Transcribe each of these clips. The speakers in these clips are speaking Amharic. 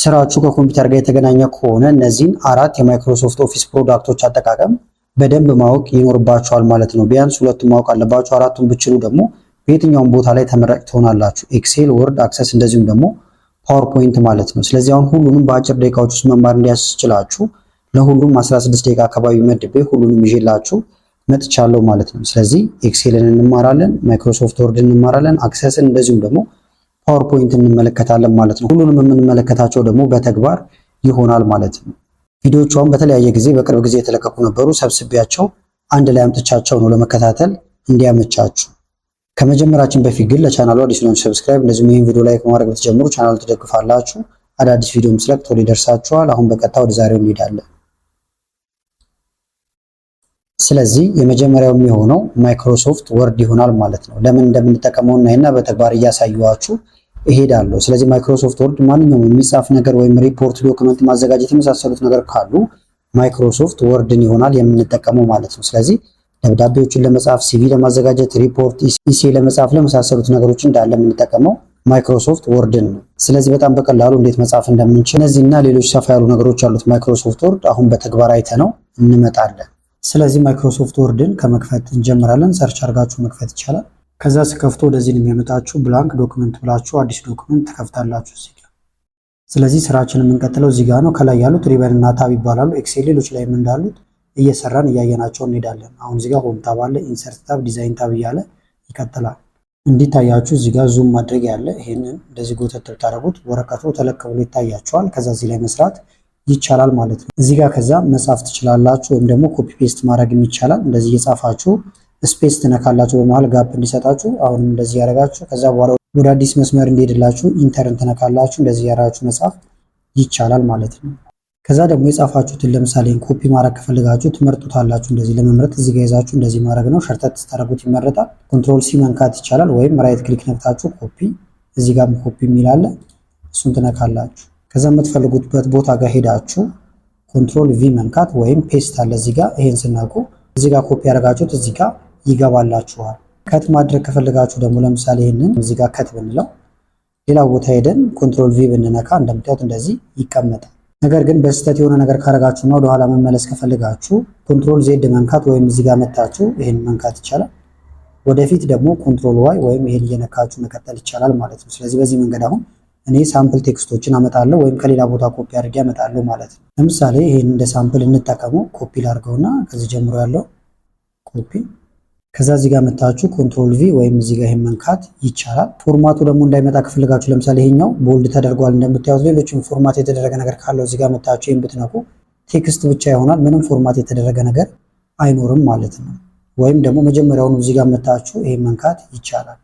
ስራችሁ ከኮምፒውተር ጋር የተገናኘ ከሆነ እነዚህን አራት የማይክሮሶፍት ኦፊስ ፕሮዳክቶች አጠቃቀም በደንብ ማወቅ ይኖርባችኋል ማለት ነው። ቢያንስ ሁለቱን ማወቅ አለባችሁ። አራቱን ብችሉ ደግሞ በየትኛውም ቦታ ላይ ተመራጭ ትሆናላችሁ። ኤክሴል፣ ወርድ፣ አክሰስ እንደዚሁም ደግሞ ፓወርፖይንት ማለት ነው። ስለዚህ አሁን ሁሉንም በአጭር ደቂቃዎች ውስጥ መማር እንዲያስችላችሁ ለሁሉም 16 ደቂቃ አካባቢ መድቤ ሁሉንም ይዤላችሁ መጥቻለሁ ማለት ነው። ስለዚህ ኤክሴልን እንማራለን፣ ማይክሮሶፍት ወርድን እንማራለን፣ አክሰስን እንደዚሁም ደግሞ ፓወርፖይንት እንመለከታለን ማለት ነው። ሁሉንም የምንመለከታቸው ደግሞ በተግባር ይሆናል ማለት ነው። ቪዲዮቿን በተለያየ ጊዜ በቅርብ ጊዜ የተለቀቁ ነበሩ፣ ሰብስቤያቸው አንድ ላይ አምጥቻቸው ነው ለመከታተል እንዲያመቻችሁ። ከመጀመራችን በፊት ግን ለቻናሉ አዲስ ናችሁ ሰብስክራይብ፣ እንደዚሁም ይህን ቪዲዮ ላይክ ማድረግ ብትጀምሩ ቻናሉ ትደግፋላችሁ። አዳዲስ ቪዲዮም ስለቅ ቶሎ ይደርሳችኋል። አሁን በቀጥታ ወደ ዛሬው እንሄዳለን። ስለዚህ የመጀመሪያው የሚሆነው ማይክሮሶፍት ወርድ ይሆናል ማለት ነው። ለምን እንደምንጠቀመው እናይና በተግባር እያሳየኋችሁ እሄዳለሁ። ስለዚህ ማይክሮሶፍት ወርድ ማንኛውም የሚጻፍ ነገር ወይም ሪፖርት፣ ዶክመንት ማዘጋጀት የመሳሰሉት ነገር ካሉ ማይክሮሶፍት ወርድን ይሆናል የምንጠቀመው ማለት ነው። ስለዚህ ደብዳቤዎችን ለመጻፍ፣ ሲቪ ለማዘጋጀት፣ ሪፖርት፣ ኢሴ ለመጻፍ ለመሳሰሉት ነገሮች እንዳለ የምንጠቀመው ማይክሮሶፍት ወርድን ነው። ስለዚህ በጣም በቀላሉ እንዴት መጻፍ እንደምንችል እነዚህና ሌሎች ሰፋ ያሉ ነገሮች ያሉት ማይክሮሶፍት ወርድ አሁን በተግባር አይተነው እንመጣለን። ስለዚህ ማይክሮሶፍት ወርድን ከመክፈት እንጀምራለን። ሰርች አድርጋችሁ መክፈት ይቻላል። ከዛ ስከፍቶ ወደዚህ ነው የሚያመጣችሁ። ብላንክ ዶክመንት ብላችሁ አዲስ ዶክመንት ትከፍታላችሁ እዚህ ጋር። ስለዚህ ስራችንን የምንቀጥለው እዚህ ጋር ነው። ከላይ ያሉት ሪበን እና ታብ ይባላሉ። ኤክሴል ሌሎች ላይም እንዳሉት እየሰራን እያየናቸው እንሄዳለን። አሁን እዚህ ጋር ሆም ታብ አለ፣ ኢንሰርት ታብ፣ ዲዛይን ታብ እያለ ይቀጥላል። እንዲታያችሁ እዚህ ጋር ዙም ማድረግ ያለ፣ ይሄንን እንደዚህ ጎተት ብታደርጉት ወረቀቱ ተለቅ ብሎ ይታያችኋል። ከዛ እዚህ ላይ መስራት ይቻላል ማለት ነው። እዚህ ጋር ከዛ መጻፍ ትችላላችሁ ወይም ደግሞ ኮፒ ፔስት ማድረግ ይቻላል። እንደዚህ እየጻፋችሁ ስፔስ ትነካላችሁ በመሃል ጋፕ እንዲሰጣችሁ። አሁንም እንደዚህ ያደርጋችሁ ከዛ በኋላ ወደ አዲስ መስመር እንዲሄድላችሁ ኢንተርን ትነካላችሁ። እንደዚህ ያደርጋችሁ መጻፍ ይቻላል ማለት ነው። ከዛ ደግሞ የጻፋችሁትን ለምሳሌ ኮፒ ማድረግ ከፈልጋችሁ ትመርጡታላችሁ። እንደዚህ ለመምረጥ እዚህ ጋር ይዛችሁ እንደዚህ ማድረግ ነው። ሸርተት ስታደርጉት ይመረጣል። ኮንትሮል ሲ መንካት ይቻላል ወይም ራይት ክሊክ ነክታችሁ ኮፒ፣ እዚህ ጋር ኮፒ የሚል አለ እሱን ትነካላችሁ። ከዛ የምትፈልጉበት ቦታ ጋር ሄዳችሁ ኮንትሮል ቪ መንካት ወይም ፔስት አለ እዚህ ጋር። ይሄን ስናቁ እዚህ ጋር ኮፒ ያደርጋችሁት እዚህ ጋር ይገባላችኋል። ከት ማድረግ ከፈልጋችሁ ደግሞ ለምሳሌ ይሄንን እዚህ ጋር ከት ብንለው ሌላ ቦታ ሄደን ኮንትሮል ቪ ብንነካ እንደምታዩት እንደዚህ ይቀመጣል። ነገር ግን በስህተት የሆነ ነገር ካረጋችሁና ወደ ኋላ መመለስ ከፈልጋችሁ ኮንትሮል ዜድ መንካት ወይም እዚህ ጋር መታችሁ ይሄን መንካት ይቻላል። ወደፊት ደግሞ ኮንትሮል ዋይ ወይም ይሄን እየነካችሁ መቀጠል ይቻላል ማለት ነው። ስለዚህ በዚህ መንገድ አሁን እኔ ሳምፕል ቴክስቶችን አመጣለሁ ወይም ከሌላ ቦታ ኮፒ አድርጌ አመጣለሁ ማለት ነው። ለምሳሌ ይሄን እንደ ሳምፕል እንጠቀመው። ኮፒ ላድርገውና ከዚህ ጀምሮ ያለው ኮፒ፣ ከዛ እዚህ ጋር መታችሁ ኮንትሮል ቪ ወይም እዚህ ጋር ይሄን መንካት ይቻላል። ፎርማቱ ደግሞ እንዳይመጣ ከፈልጋችሁ ለምሳሌ ይሄኛው ቦልድ ተደርጓል እንደምታዩት፣ ሌሎችም ፎርማት የተደረገ ነገር ካለው እዚህ ጋር መታችሁ ይሄን ብትነኩ ቴክስት ብቻ ይሆናል፣ ምንም ፎርማት የተደረገ ነገር አይኖርም ማለት ነው። ወይም ደግሞ መጀመሪያውኑ እዚህ ጋር መታችሁ ይሄን መንካት ይቻላል።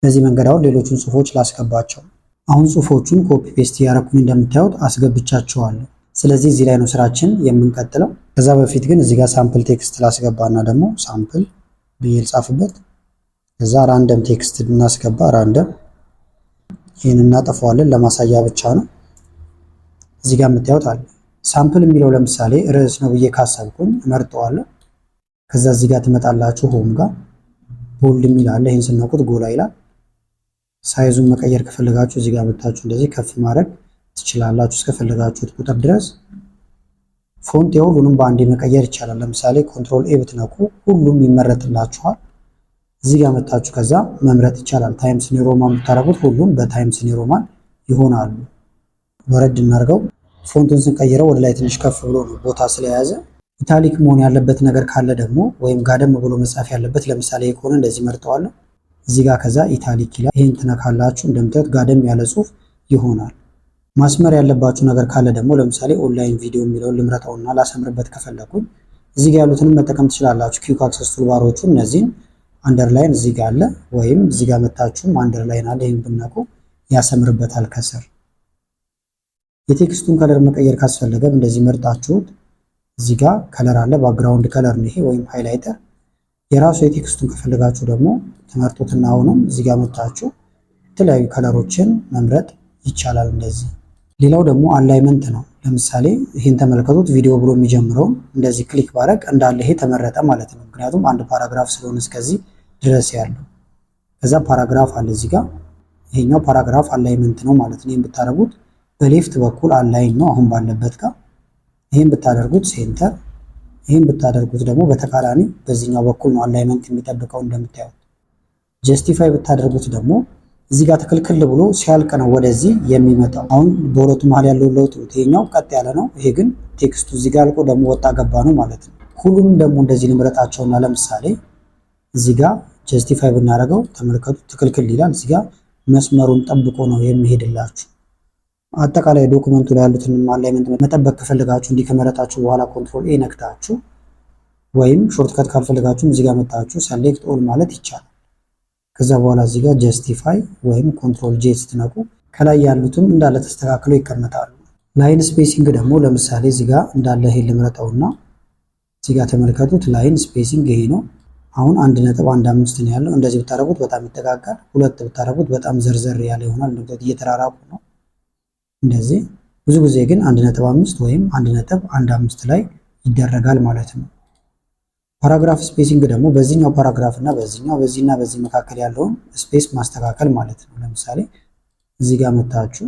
በዚህ መንገድ አሁን ሌሎቹን ጽሁፎች ላስገባቸው። አሁን ጽሁፎቹን ኮፒ ፔስት ያረኩኝ እንደምታዩት አስገብቻቸዋለሁ። ስለዚህ እዚህ ላይ ነው ስራችን የምንቀጥለው። ከዛ በፊት ግን እዚህ ጋር ሳምፕል ቴክስት ላስገባና ደግሞ ሳምፕል ብዬ ልጻፍበት። ከዛ ራንደም ቴክስት እናስገባ። ራንደም ይህን እናጠፋዋለን፣ ለማሳያ ብቻ ነው። እዚህ ጋር የምታዩት አለ ሳምፕል የሚለው ለምሳሌ ርዕስ ነው ብዬ ካሰብኩኝ እመርጠዋለሁ። ከዛ እዚህ ጋር ትመጣላችሁ፣ ሆም ጋር ቦልድ የሚል አለ። ይህን ስነኩት ጎላ ይላል። ሳይዙን መቀየር ከፈለጋችሁ እዚህ ጋር መታችሁ እንደዚህ ከፍ ማድረግ ትችላላችሁ እስከፈለጋችሁት ቁጥር ድረስ። ፎንት የሁሉንም በአንዴ መቀየር ይቻላል። ለምሳሌ ኮንትሮል ኤ ብትነኩ ሁሉም ይመረጥላችኋል። እዚህ ጋር መታችሁ ከዛ መምረጥ ይቻላል። ታይምስ ኒው ሮማን ብታረጉት ሁሉም በታይምስ ኒው ሮማን ይሆናሉ። ወረድ እናርገው። ፎንቱን ስንቀይረው ወደ ላይ ትንሽ ከፍ ብሎ ነው ቦታ ስለያዘ። ኢታሊክ መሆን ያለበት ነገር ካለ ደግሞ ወይም ጋደም ብሎ መጻፍ ያለበት ለምሳሌ ከሆነ እንደዚህ መርጠዋለሁ። እዚህ ጋር ከዛ ኢታሊክ ይላል። ይሄን ትነካላችሁ። እንደምታዩት ጋደም ያለ ጽሁፍ ይሆናል። ማስመር ያለባችሁ ነገር ካለ ደግሞ ለምሳሌ ኦንላይን ቪዲዮ የሚለውን ልምረጠውና ላሰምርበት ከፈለኩኝ እዚህ ጋር ያሉትንም መጠቀም ትችላላችሁ። ኪውክ አክሰስ ቱልባሮቹ እነዚህን አንደርላይን እዚህ ጋር አለ ወይም እዚህ ጋር መታችሁም አንደርላይን አለ። ይሄን ብነኩ ያሰምርበታል ከስር። የቴክስቱን ከለር መቀየር ካስፈለገም እንደዚህ መርጣችሁት እዚህ ጋር ከለር አለ። ባክግራውንድ ከለር ነው ይሄ ወይም ሃይላይተር። የራሱ የቴክስቱን ከፈለጋችሁ ደግሞ ተመርጡትና አሁንም እዚህ ጋር መታችሁ የተለያዩ ከለሮችን መምረጥ ይቻላል እንደዚህ። ሌላው ደግሞ አላይመንት ነው። ለምሳሌ ይሄን ተመልከቱት። ቪዲዮ ብሎ የሚጀምረውን እንደዚህ ክሊክ ባረግ እንዳለ ይሄ ተመረጠ ማለት ነው። ምክንያቱም አንድ ፓራግራፍ ስለሆነ እስከዚህ ድረስ ያለው። ከዛ ፓራግራፍ አለ እዚህ ጋር። ይሄኛው ፓራግራፍ አላይመንት ነው ማለት ነው። ይሄን ብታረጉት በሌፍት በኩል አላይን ነው አሁን ባለበት ጋር። ይሄን ብታደርጉት ሴንተር፣ ይሄን ብታደርጉት ደግሞ በተቃራኒ በዚህኛው በኩል ነው አላይመንት የሚጠብቀው እንደምታዩት። ጀስቲፋይ ብታደርጉት ደግሞ እዚህ ጋር ትክልክል ብሎ ሲያልቅ ነው ወደዚህ የሚመጣው። አሁን በሁለቱ መሀል ያለው ለውጥ ይሄኛው ቀጥ ያለ ነው፣ ይሄ ግን ቴክስቱ እዚህ ጋር አልቆ ደግሞ ወጣ ገባ ነው ማለት ነው። ሁሉንም ደግሞ እንደዚህ ልምረጣቸውና ለምሳሌ እዚህ ጋር ጀስቲፋይ ብናደርገው ተመልከቱ፣ ትክልክል ይላል። እዚህ ጋር መስመሩን ጠብቆ ነው የሚሄድላችሁ። አጠቃላይ ዶክመንቱ ላይ ያሉትን አላይመንት መጠበቅ ከፈለጋችሁ እንዲህ ከመረጣችሁ በኋላ ኮንትሮል ኤ ነክታችሁ ወይም ሾርትከት ካልፈለጋችሁ እዚህ ጋር መጣችሁ ሰሌክት ኦል ማለት ይቻላል። ከዛ በኋላ እዚህ ጋር ጀስቲፋይ ወይም ኮንትሮል ጄ ስትነቁ ከላይ ያሉትም እንዳለ ተስተካክለው ይቀመጣሉ። ላይን ስፔሲንግ ደግሞ ለምሳሌ እዚህ ጋር እንዳለ ይሄን ልምረጠውና እዚህ ጋር ተመልከቱት። ላይን ስፔሲንግ ይሄ ነው። አሁን 1.15 ነው ያለው። እንደዚህ ብታረጉት በጣም ይጠጋጋል። 2 ብታረጉት በጣም ዘርዘር ያለ ይሆናል። እንደዚህ እየተራራቁ ነው። እንደዚህ ብዙ ጊዜ ግን 1.5 ወይም 1.15 ላይ ይደረጋል ማለት ነው። ፓራግራፍ ስፔሲንግ ደግሞ በዚህኛው ፓራግራፍ እና በዚህኛው በዚህና በዚህ መካከል ያለውን ስፔስ ማስተካከል ማለት ነው። ለምሳሌ እዚህ ጋር መታችሁ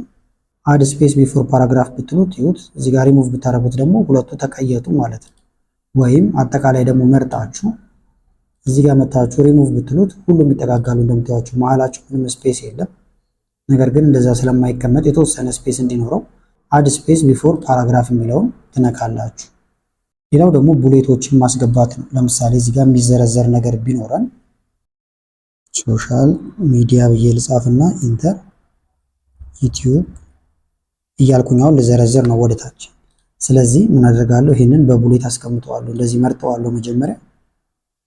አድ ስፔስ ቢፎር ፓራግራፍ ብትሉት ይሁት፣ እዚህ ጋር ሪሙቭ ብታረጉት ደግሞ ሁለቱ ተቀየጡ ማለት ነው። ወይም አጠቃላይ ደግሞ መርጣችሁ እዚህ ጋር መታችሁ ሪሙቭ ብትሉት ሁሉም ይጠጋጋሉ። እንደምታዩቸው መሀላቸው ምንም ስፔስ የለም። ነገር ግን እንደዛ ስለማይቀመጥ የተወሰነ ስፔስ እንዲኖረው አድ ስፔስ ቢፎር ፓራግራፍ የሚለውን ትነካላችሁ። ሌላው ደግሞ ቡሌቶችን ማስገባት ነው። ለምሳሌ እዚህ ጋር የሚዘረዘር ነገር ቢኖረን ሶሻል ሚዲያ ብዬ ልጻፍና ኢንተር ዩቲዩብ እያልኩኝ አሁን ልዘረዘር ነው ወደታች። ስለዚህ ምን አደርጋለሁ? ይሄንን በቡሌት አስቀምጠዋለሁ። እንደዚህ መርጠዋለሁ መጀመሪያ።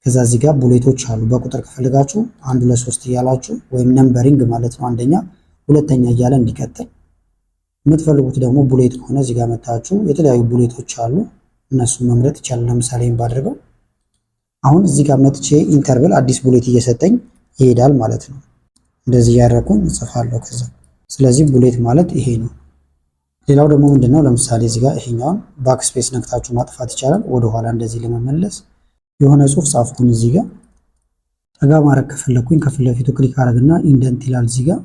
ከዛ እዚህ ጋር ቡሌቶች አሉ። በቁጥር ከፈለጋችሁ 1 2 3 እያላችሁ ወይም ነምበሪንግ ማለት ነው፣ አንደኛ ሁለተኛ እያለ እንዲቀጥል። የምትፈልጉት ደግሞ ቡሌት ከሆነ እዚህ ጋር መታችሁ የተለያዩ ቡሌቶች አሉ፣ እነሱን መምረጥ ይቻላል። ለምሳሌ ባድርገው አሁን እዚህ ጋር መጥቼ ኢንተርቭል አዲስ ቡሌት እየሰጠኝ ይሄዳል ማለት ነው። እንደዚህ ያደረኩኝ እጽፋለሁ ከዛ። ስለዚህ ቡሌት ማለት ይሄ ነው። ሌላው ደግሞ ምንድነው? ለምሳሌ እዚህ ጋር ይሄኛውን ባክስፔስ ነክታችሁ ማጥፋት ይቻላል። ወደ ኋላ እንደዚህ ለመመለስ የሆነ ጽሁፍ ጻፍኩኝ። እዚህ ጋር ጠጋ ማድረግ ከፈለኩኝ ከፊት ለፊቱ ክሊክ አረግና ኢንደንት ይላል። እዚህ ጋር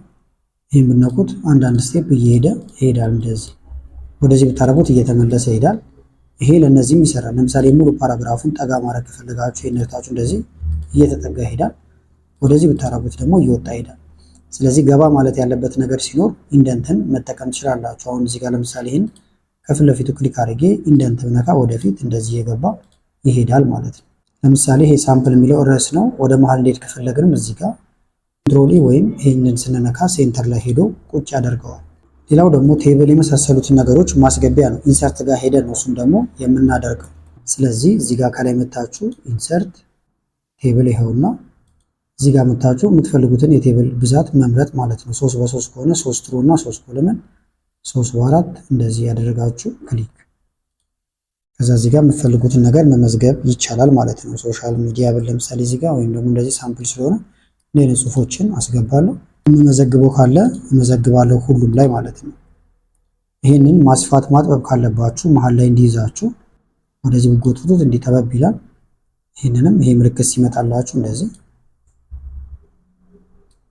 ይሄን ብነኩት አንዳንድ ስቴፕ እየሄደ ይሄዳል። እንደዚህ ወደዚህ ብታረጉት እየተመለሰ ይሄዳል። ይሄ ለነዚህም ይሰራል። ለምሳሌ ሙሉ ፓራግራፉን ጠጋ ማድረግ ከፈለጋችሁ ይሄን ነክታችሁ እንደዚህ እየተጠጋ ይሄዳል። ወደዚህ ብታረጉት ደግሞ እየወጣ ይሄዳል። ስለዚህ ገባ ማለት ያለበት ነገር ሲኖር ኢንደንትን መጠቀም ትችላላችሁ። አሁን እዚህ ጋር ለምሳሌ ይሄን ከፊት ለፊቱ ክሊክ አድርጌ ኢንደንት ብነካ ወደፊት እንደዚህ እየገባ ይሄዳል ማለት ነው። ለምሳሌ ይሄ ሳምፕል የሚለው ርዕስ ነው። ወደ መሃል እንዴት ከፈለግንም እዚህ ጋር ኮንትሮል ወይም ይሄንን ስንነካ ሴንተር ላይ ሄዶ ቁጭ ያደርገዋል። ሌላው ደግሞ ቴብል የመሳሰሉትን ነገሮች ማስገቢያ ነው። ኢንሰርት ጋር ሄደን ነው እሱም ደግሞ የምናደርገው። ስለዚህ እዚህ ጋር ከላይ መታችሁ ኢንሰርት ቴብል ይኸውና፣ እዚህ ጋር መታችሁ የምትፈልጉትን የቴብል ብዛት መምረጥ ማለት ነው። 3 በ3 ከሆነ 3 ሮ እና 3 ኮለመን፣ 3 በ4 እንደዚህ ያደረጋችሁ ክሊክ። ከዛ እዚህ ጋር የምትፈልጉትን ነገር መመዝገብ ይቻላል ማለት ነው። ሶሻል ሚዲያ ብል ለምሳሌ እዚህ ጋር ወይም ደግሞ እንደዚህ ሳምፕል ስለሆነ ሌላ ጽሁፎችን አስገባለሁ። የምመዘግበው ካለ እመዘግባለሁ ሁሉም ላይ ማለት ነው። ይሄንን ማስፋት ማጥበብ ካለባችሁ መሃል ላይ እንዲይዛችሁ ወደዚህ ብትጎትቱት እንዲጠበብ ይላል። ይሄንንም ይሄ ምልክት ሲመጣላችሁ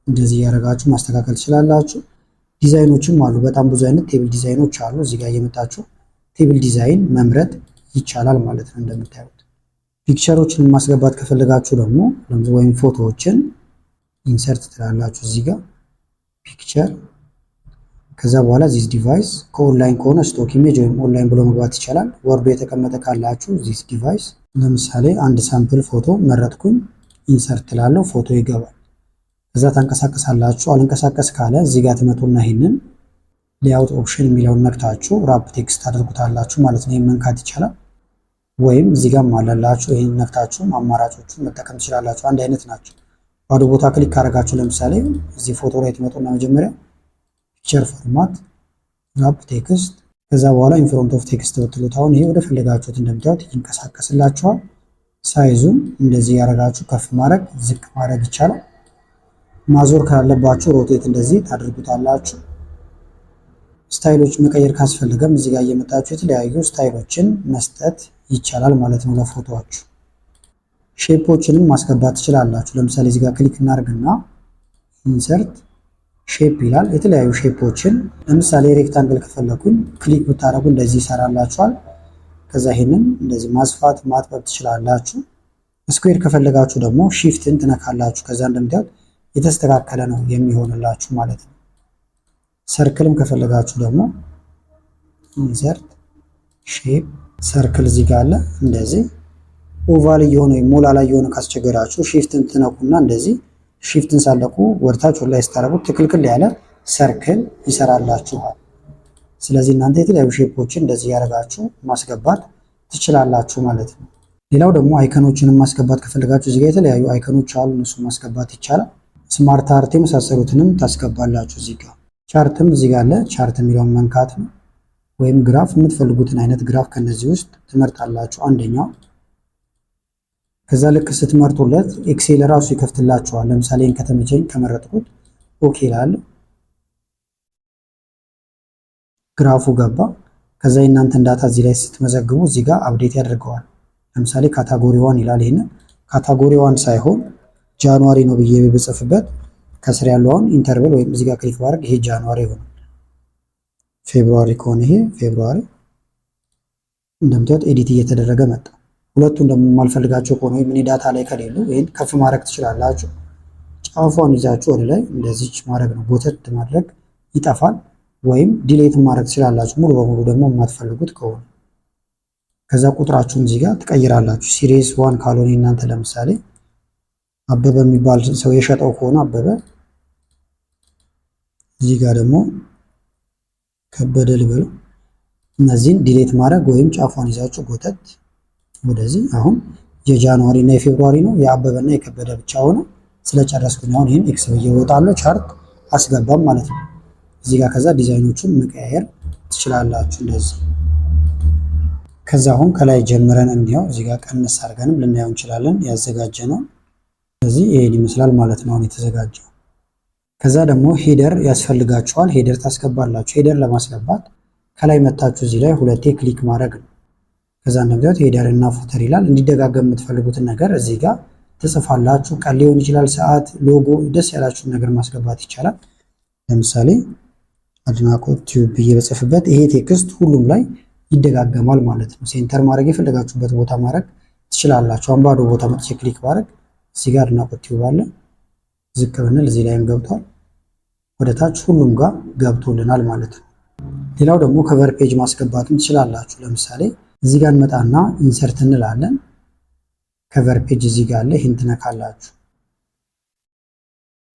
እንደዚህ ያደረጋችሁ ማስተካከል ትችላላችሁ። ዲዛይኖችም አሉ። በጣም ብዙ አይነት ቴብል ዲዛይኖች አሉ። እዚህ ጋር እየመጣችሁ ቴብል ዲዛይን መምረጥ ይቻላል ማለት ነው። እንደምታዩት ፒክቸሮችን ማስገባት ከፈለጋችሁ ደግሞ ወይም ፎቶዎችን ኢንሰርት ትላላችሁ እዚህ ጋር ፒክቸር። ከዛ በኋላ ዚስ ዲቫይስ ከኦንላይን ከሆነ ስቶክ ኢሜጅ ወይም ኦንላይን ብሎ መግባት ይቻላል። ወርዶ የተቀመጠ ካላችሁ ዚስ ዲቫይስ። ለምሳሌ አንድ ሳምፕል ፎቶ መረጥኩኝ፣ ኢንሰርት ትላለሁ፣ ፎቶ ይገባል። ከዛ ታንቀሳቀሳላችሁ። አልንቀሳቀስ ካለ እዚህ ጋር ትመጡና ይሄንን ሌአውት ኦፕሽን የሚለውን ነክታችሁ ራፕ ቴክስት ታደርጉታላችሁ ማለት ነው። ይሄን መንካት ይቻላል። ወይም እዚህ ጋር ማለላችሁ ይሄን ነክታችሁ አማራጮቹን መጠቀም ትችላላችሁ። አንድ አይነት ናቸው። ባዶ ቦታ ክሊክ ካደረጋችሁ ለምሳሌ እዚህ ፎቶ ላይ ትመጡና መጀመሪያ ፒክቸር ፎርማት ራፕ ቴክስት፣ ከዛ በኋላ ኢንፍሮንት ኦፍ ቴክስት ብትሉት አሁን ይሄ ወደ ፈለጋችሁት እንደምታዩት ይንቀሳቀስላችኋል። ሳይዙም እንደዚህ ያደረጋችሁ ከፍ ማድረግ ዝቅ ማድረግ ይቻላል። ማዞር ካለባችሁ ሮቴት እንደዚህ ታደርጉታላችሁ። ስታይሎች መቀየር ካስፈልገም እዚህ ጋር እየመጣችሁ የተለያዩ ስታይሎችን መስጠት ይቻላል ማለት ነው ለፎቶዋችሁ። ሼፖችንም ማስገባት ትችላላችሁ። ለምሳሌ እዚህ ጋር ክሊክ እናርግና ኢንሰርት ሼፕ ይላል። የተለያዩ ሼፖችን ለምሳሌ ሬክታንግል ከፈለኩኝ ክሊክ ብታደርጉ እንደዚህ ይሰራላችኋል። ከዛ ይሄንን እንደዚህ ማስፋት ማጥበብ ትችላላችሁ። ስኩዌር ከፈለጋችሁ ደግሞ ሺፍትን ትነካላችሁ። ከዛ እንደምታዩት የተስተካከለ ነው የሚሆንላችሁ ማለት ነው። ሰርክልም ከፈለጋችሁ ደግሞ ኢንሰርት ሼፕ ሰርክል እዚህ ጋር አለ። እንደዚህ ኦቫል እየሆነ ሞላላ እየሆነ ካስቸገራችሁ ሺፍትን ትነኩና እንደዚህ ሺፍትን ሳለቁ ወደታች ወደ ላይ ስታደርጉት ትክክል ያለ ሰርክል ይሰራላችኋል። ስለዚህ እናንተ የተለያዩ ሼፖችን እንደዚህ ያደርጋችሁ ማስገባት ትችላላችሁ ማለት ነው። ሌላው ደግሞ አይከኖችንም ማስገባት ከፈለጋችሁ እዚህ ጋር የተለያዩ አይከኖች አሉ፣ እነሱ ማስገባት ይቻላል። ስማርት አርት የመሳሰሉትንም ታስገባላችሁ። እዚህ ጋር ቻርትም እዚህ ጋር አለ። ቻርት የሚለውን መንካት ነው። ወይም ግራፍ የምትፈልጉትን አይነት ግራፍ ከነዚህ ውስጥ ትመርጣላችሁ አንደኛው። ከዛ ልክ ስትመርጡለት ኤክሴል ራሱ ይከፍትላችኋል። ለምሳሌ ከተመቸኝ ከመረጥኩት ኦኬ እላለሁ። ግራፉ ገባ። ከዛ የእናንተን ዳታ እዚህ ላይ ስትመዘግቡ እዚህ ጋር አፕዴት ያደርገዋል። ለምሳሌ ካታጎሪ ዋን ይላል። ይሄንን ካታጎሪ ዋን ሳይሆን ጃንዋሪ ነው ብዬ ብጽፍበት ከስር ያለውን ኢንተርቨል ወይም እዚህ ጋር ክሊክ ባደርግ ይሄ ጃንዋሪ ይሆናል። ፌብሩዋሪ ከሆነ ይሄ ፌብሩዋሪ። እንደምታዩት ኤዲት እየተደረገ መጣ። ሁለቱን ደግሞ የማልፈልጋቸው ከሆነ ወይም እኔ ዳታ ላይ ከሌሉ ይሄን ከፍ ማድረግ ትችላላችሁ። ጫፏን ይዛችሁ ወደ ላይ እንደዚች ማድረግ ነው። ጎተት ማድረግ ይጠፋል። ወይም ዲሌት ማድረግ ትችላላችሁ ሙሉ በሙሉ ደግሞ የማትፈልጉት ከሆነ። ከዛ ቁጥራችሁን እዚህ ጋር ትቀይራላችሁ። ሲሪየስ ዋን ካልሆነ እናንተ ለምሳሌ አበበ የሚባል ሰው የሸጠው ከሆነ አበበ፣ እዚህ ጋር ደግሞ ከበደ ልበለው። እነዚህን ዲሌት ማድረግ ወይም ጫፏን ይዛችሁ ጎተት ወደዚህ። አሁን የጃንዋሪ እና የፌብሩዋሪ ነው የአበበና የከበደ ብቻ ሆነ። ስለጨረስኩኝ አሁን ይሄን ኤክስ ብዬ እወጣለሁ። ቻርት አስገባም ማለት ነው እዚህ ጋር። ከዛ ዲዛይኖቹን መቀያየር ትችላላችሁ እንደዚህ። ከዛ አሁን ከላይ ጀምረን እንዲያው እዚህ ጋር ቀንስ አድርገንም ልናየው እንችላለን ያዘጋጀነው። ስለዚህ ይሄን ይመስላል ማለት ነው አሁን የተዘጋጀው። ከዛ ደግሞ ሄደር ያስፈልጋችኋል። ሄደር ታስገባላችሁ። ሄደር ለማስገባት ከላይ መታችሁ እዚህ ላይ ሁለቴ ክሊክ ማድረግ ነው። ከዛ እንደምታዩት ሄደር እና ፉተር ይላል። እንዲደጋገም የምትፈልጉትን ነገር እዚህ ጋር ትጽፋላችሁ። ቀን ሊሆን ይችላል፣ ሰዓት፣ ሎጎ፣ ደስ ያላችሁን ነገር ማስገባት ይቻላል። ለምሳሌ አድናቆት ቲዩብ ብዬ በጽፍበት ይሄ ቴክስት ሁሉም ላይ ይደጋገማል ማለት ነው። ሴንተር ማድረግ የፈለጋችሁበት ቦታ ማድረግ ትችላላችሁ። አሁን ባዶ ቦታ መጥቼ ክሊክ ማድረግ እዚህ ጋር አድናቆት ቲዩብ አለ። ዝቅ ብንል እዚህ ላይም ገብቷል። ወደ ታች ሁሉም ጋር ገብቶልናል ማለት ነው። ሌላው ደግሞ ከቨር ፔጅ ማስገባትም ትችላላችሁ። ለምሳሌ እዚህ ጋር እንመጣና ኢንሰርት እንላለን። ከቨር ፔጅ እዚህ ጋር አለ። ይህን ትነካላችሁ።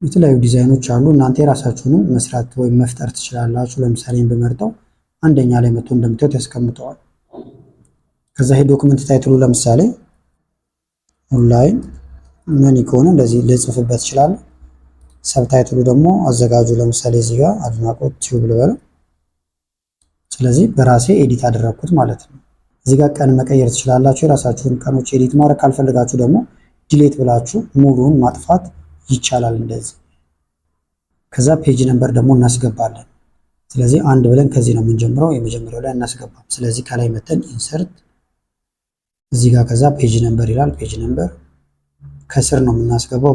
የተለያዩ ዲዛይኖች አሉ። እናንተ የራሳችሁንም መስራት ወይም መፍጠር ትችላላችሁ። ለምሳሌ በመርጠው አንደኛ ላይ መጥቶ እንደምታዩት ያስቀምጠዋል። ከዛ ይሄ ዶክመንት ታይትሉ ለምሳሌ ኦንላይን ምን ከሆነ እንደዚህ ልጽፍበት ይችላል። ሰብታይትሉ ደግሞ አዘጋጁ ለምሳሌ እዚህ ጋር አድናቆት ቲዩብ ልበለው። ስለዚህ በራሴ ኤዲት አደረኩት ማለት ነው። እዚህ ጋር ቀን መቀየር ትችላላችሁ። የራሳችሁን ቀኖች ኤዲት ማድረግ ካልፈልጋችሁ ደግሞ ዲሌት ብላችሁ ሙሉውን ማጥፋት ይቻላል እንደዚህ። ከዛ ፔጅ ነምበር ደግሞ እናስገባለን። ስለዚህ አንድ ብለን ከዚህ ነው የምንጀምረው። የመጀመሪያው ላይ እናስገባም። ስለዚህ ከላይ መተን ኢንሰርት እዚህ ጋር ከዛ ፔጅ ነምበር ይላል። ፔጅ ነምበር ከስር ነው የምናስገባው።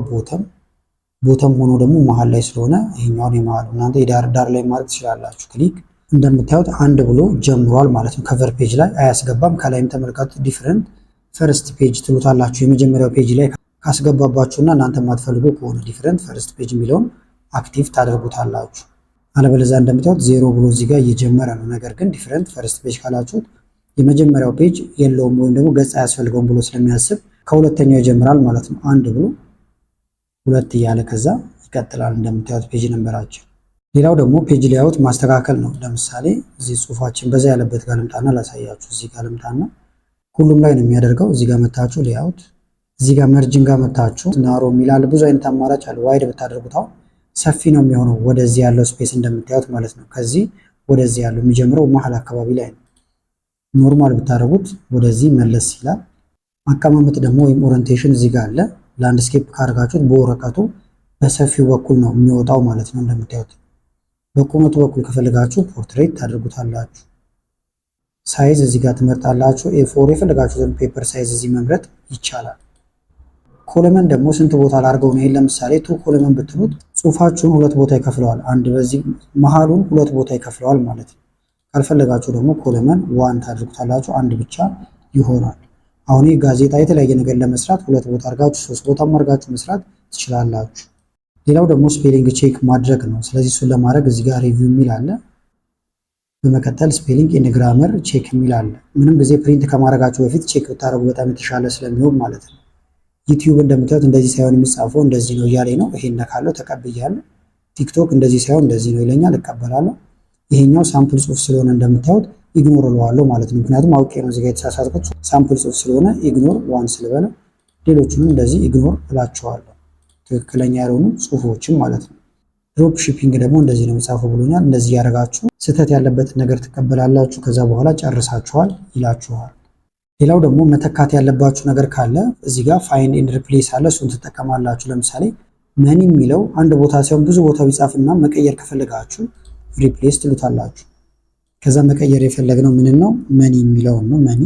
ቦተም ሆኖ ደግሞ መሀል ላይ ስለሆነ ይሄኛውን የመሀሉ እናንተ የዳር ዳር ላይ ማድረግ ትችላላችሁ። ክሊክ እንደምታዩት አንድ ብሎ ጀምሯል ማለት ነው። ከቨር ፔጅ ላይ አያስገባም። ከላይም ተመልከቱ። ዲፍረንት ፈርስት ፔጅ ትሉታላችሁ። የመጀመሪያው ፔጅ ላይ ካስገባባችሁና እናንተ የማትፈልጉ ከሆነ ዲፍረንት ፈርስት ፔጅ የሚለውን አክቲቭ ታደርጉታላችሁ። አለበለዚያ እንደምታዩት ዜሮ ብሎ እዚህ ጋር እየጀመረ ነው። ነገር ግን ዲፍረንት ፈርስት ፔጅ ካላችሁት የመጀመሪያው ፔጅ የለውም ወይም ደግሞ ገጽ አያስፈልገውም ብሎ ስለሚያስብ ከሁለተኛው ይጀምራል ማለት ነው። አንድ ብሎ ሁለት እያለ ከዛ ይቀጥላል። እንደምታዩት ፔጅ ነምበራችን። ሌላው ደግሞ ፔጅ ሌአውት ማስተካከል ነው። ለምሳሌ እዚህ ጽሁፋችን በዛ ያለበት ጋር ልምጣና ላሳያችሁ። እዚህ ጋር ልምጣና ሁሉም ላይ ነው የሚያደርገው። እዚህ ጋር መታችሁ ሌአውት፣ እዚህ ጋር መርጅን ጋር መታችሁ ናሮ የሚላል ብዙ አይነት አማራጭ አለ። ዋይድ ብታደርጉት አሁን ሰፊ ነው የሚሆነው። ወደዚህ ያለው ስፔስ እንደምታዩት ማለት ነው። ከዚህ ወደዚህ ያለው የሚጀምረው መሀል አካባቢ ላይ ነው። ኖርማል ብታደርጉት ወደዚህ መለስ ይላል። አቀማመጥ ደግሞ ወይም ኦሪንቴሽን እዚህ ጋር አለ። ላንድስኬፕ ካደረጋችሁት በወረቀቱ በሰፊው በኩል ነው የሚወጣው ማለት ነው። እንደምታዩት በቁመቱ በኩል ከፈልጋችሁ ፖርትሬት ታደርጉታላችሁ። ሳይዝ እዚህ ጋር ትመርጣላችሁ። ኤ4 የፈለጋችሁትን ፔፐር ሳይዝ እዚህ መምረጥ ይቻላል። ኮለመን ደግሞ ስንት ቦታ ላድርገው ነው? ይሄን ለምሳሌ ቱ ኮለመን ብትሉት ጽሁፋችሁን ሁለት ቦታ ይከፍለዋል። አንድ በዚህ መሃሉን ሁለት ቦታ ይከፍለዋል ማለት ነው። ካልፈለጋችሁ ደግሞ ኮለመን ዋን ታድርጉታላችሁ፣ አንድ ብቻ ይሆናል። አሁን ጋዜጣ የተለያየ ነገር ለመስራት ሁለት ቦታ አድርጋችሁ ሶስት ቦታ አድርጋችሁ መስራት ትችላላችሁ። ሌላው ደግሞ ስፔሊንግ ቼክ ማድረግ ነው። ስለዚህ እሱን ለማድረግ እዚህ ጋር ሪቪው የሚል አለ። በመቀጠል ስፔሊንግ ኤንድ ግራመር ቼክ የሚል አለ። ምንም ጊዜ ፕሪንት ከማድረጋችሁ በፊት ቼክ ብታደርጉ በጣም የተሻለ ስለሚሆን ማለት ነው። ዩቲዩብ እንደምታዩት እንደዚህ ሳይሆን የሚጻፈው እንደዚህ ነው እያለኝ ነው። ይሄን ነካለው ተቀብያለሁ። ቲክቶክ እንደዚህ ሳይሆን እንደዚህ ነው ይለኛል፣ እቀበላለሁ። ይሄኛው ሳምፕል ጽሁፍ ስለሆነ እንደምታዩት ኢግኖር እለዋለሁ ማለት ነው። ምክንያቱም አውቄ ነው እዚህ ጋር የተሳሳትኩት። ሳምፕል ጽሁፍ ስለሆነ ኢግኖር ዋን ስለበለ ሌሎቹንም እንደዚህ ኢግኖር እላቸዋለሁ፣ ትክክለኛ ያልሆኑ ጽሁፎችም ማለት ነው። ድሮፕ ሺፒንግ ደግሞ እንደዚህ ነው የሚጻፈው ብሎኛል። እንደዚህ ያደርጋችሁ ስህተት ያለበትን ነገር ትቀበላላችሁ። ከዛ በኋላ ጨርሳችኋል ይላችኋል። ሌላው ደግሞ መተካት ያለባችሁ ነገር ካለ እዚህ ጋር ፋይንድ ኤንድ ሪፕሌስ አለ። እሱን ትጠቀማላችሁ። ለምሳሌ መኒ የሚለው አንድ ቦታ ሳይሆን ብዙ ቦታ ቢጻፍና መቀየር ከፈለጋችሁ ሪፕሌስ ትሉታላችሁ። ከዛ መቀየር የፈለግነው ምን ነው? መኒ የሚለውን ነው። መኒ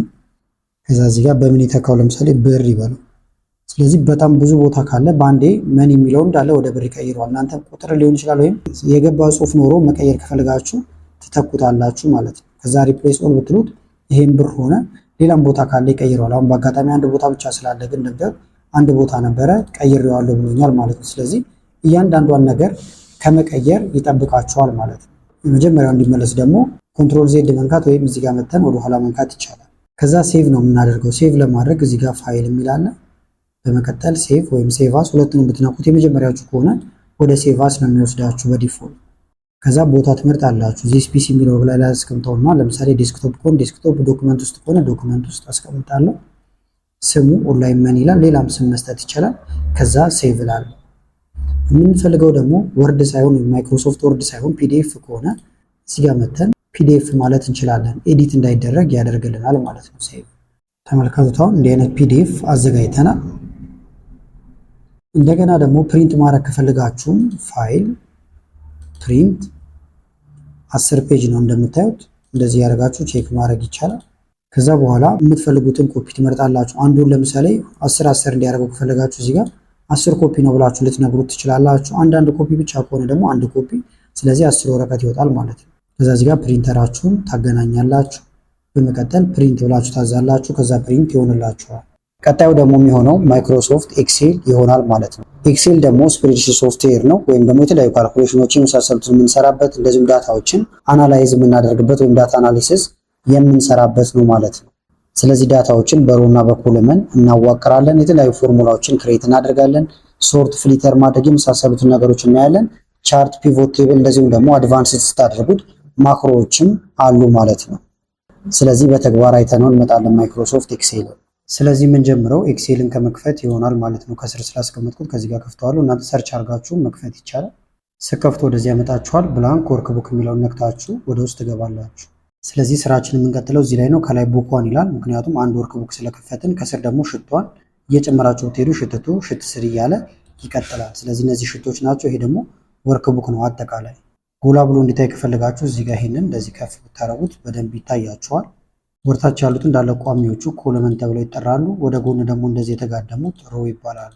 ከዛ እዚህ ጋር በምን የተካው? ለምሳሌ ብር ይበለው። ስለዚህ በጣም ብዙ ቦታ ካለ በአንዴ መኒ የሚለውን እንዳለ ወደ ብር ይቀይረዋል። እናንተ ቁጥር ሊሆን ይችላል ወይም የገባ ጽሁፍ ኖሮ መቀየር ከፈለጋችሁ ትተኩታላችሁ ማለት ነው። ከዛ ሪፕሌስ ኦል ብትሉት ይሄን ብር ሆነ። ሌላም ቦታ ካለ ይቀይረዋል። አሁን በአጋጣሚ አንድ ቦታ ብቻ ስላለ ግን ነበር አንድ ቦታ ነበረ ቀይሬዋለሁ ብሎኛል ማለት ነው። ስለዚህ እያንዳንዷን ነገር ከመቀየር ይጠብቃችኋል ማለት ነው። የመጀመሪያው እንዲመለስ ደግሞ ኮንትሮል ዜድ መንካት ወይም እዚህ ጋር መተን ወደ ኋላ መንካት ይቻላል። ከዛ ሴቭ ነው የምናደርገው። ሴቭ ለማድረግ እዚህ ጋር ፋይል የሚል አለ። በመቀጠል ሴቭ ወይም ሴቭ አስ ሁለቱንም ብትነኩት የመጀመሪያችሁ ከሆነ ወደ ሴቭ አስ ነው የሚወስዳችሁ በዲፎልት። ከዛ ቦታ ትመርጣላችሁ። ዚስ ፒሲ የሚለው ላይ አስቀምጠውና ለምሳሌ ዴስክቶፕ ከሆነ ዴስክቶፕ፣ ዶክመንት ውስጥ ከሆነ ዶክመንት ውስጥ አስቀምጣለሁ። ስሙ ኦንላይን መኒ ይላል። ሌላም ስም መስጠት ይቻላል። ከዛ ሴቭ እላለሁ። የምንፈልገው ደግሞ ወርድ ሳይሆን ማይክሮሶፍት ወርድ ሳይሆን ፒዲኤፍ ከሆነ እዚህ ጋር መተን ፒዲኤፍ ማለት እንችላለን። ኤዲት እንዳይደረግ ያደርግልናል ማለት ነው። ሴቭ ተመልከቱት። አሁን እንዲህ አይነት ፒዲኤፍ አዘጋጅተናል። እንደገና ደግሞ ፕሪንት ማድረግ ከፈልጋችሁም ፋይል ፕሪንት 10 ፔጅ ነው እንደምታዩት። እንደዚህ ያደርጋችሁ ቼክ ማድረግ ይቻላል። ከዛ በኋላ የምትፈልጉትን ኮፒ ትመርጣላችሁ። አንዱን ለምሳሌ 10 እንዲያደርገው ከፈለጋችሁ እዚህ ጋር 10 ኮፒ ነው ብላችሁ ልትነግሩት ትችላላችሁ። አንዳንድ ኮፒ ብቻ ከሆነ ደግሞ አንድ ኮፒ፣ ስለዚህ 10 ወረቀት ይወጣል ማለት ነው። ከዛ እዚህ ጋር ፕሪንተራችሁን ታገናኛላችሁ። በመቀጠል ፕሪንት ብላችሁ ታዛላችሁ። ከዛ ፕሪንት ይሆንላችኋል። ቀጣዩ ደግሞ የሚሆነው ማይክሮሶፍት ኤክሴል ይሆናል ማለት ነው። ኤክሴል ደግሞ ስፕሬድሺት ሶፍትዌር ነው፣ ወይም ደግሞ የተለያዩ ካልኩሌሽኖችን የመሳሰሉትን የምንሰራበት እንደዚሁም ዳታዎችን አናላይዝ የምናደርግበት ወይም ዳታ አናሊሲስ የምንሰራበት ነው ማለት ነው። ስለዚህ ዳታዎችን በሮና በኮለመን እናዋቅራለን። የተለያዩ ፎርሙላዎችን ክሬት እናደርጋለን። ሶርት፣ ፍሊተር ማድረግ የመሳሰሉትን ነገሮች እናያለን። ቻርት፣ ፒቮት ቴብል እንደዚሁም ደግሞ አድቫንስድ ስታደርጉት ማክሮዎችም አሉ ማለት ነው። ስለዚህ በተግባር አይተነው እንመጣለን ማይክሮሶፍት ኤክሴል። ስለዚህ የምንጀምረው ኤክሴልን ከመክፈት ይሆናል ማለት ነው። ከስር ስላስቀመጥኩት ከዚህ ጋር ከፍተዋለሁ። እናንተ ሰርች አድርጋችሁ መክፈት ይቻላል። ስከፍቶ ወደዚህ ያመጣችኋል። ብላንክ ወርክቡክ የሚለውን ነክታችሁ ወደ ውስጥ ትገባላችሁ። ስለዚህ ስራችን የምንቀጥለው እዚህ ላይ ነው። ከላይ ቡኳን ይላል፣ ምክንያቱም አንድ ወርክቡክ ስለከፈትን። ከስር ደግሞ ሽቷን እየጨመራችሁ ብትሄዱ ሽትቱ ሽት ስር እያለ ይቀጥላል። ስለዚህ እነዚህ ሽቶች ናቸው። ይሄ ደግሞ ወርክቡክ ነው። አጠቃላይ ጎላ ብሎ እንዲታይ ከፈለጋችሁ እዚህ ጋር ይሄንን እንደዚህ ከፍ ብታረጉት በደንብ ይታያችኋል። ወርታች ያሉት እንዳለ ቋሚዎቹ ኮለመን ተብለው ይጠራሉ። ወደ ጎን ደግሞ እንደዚህ የተጋደሙት ሮ ይባላሉ።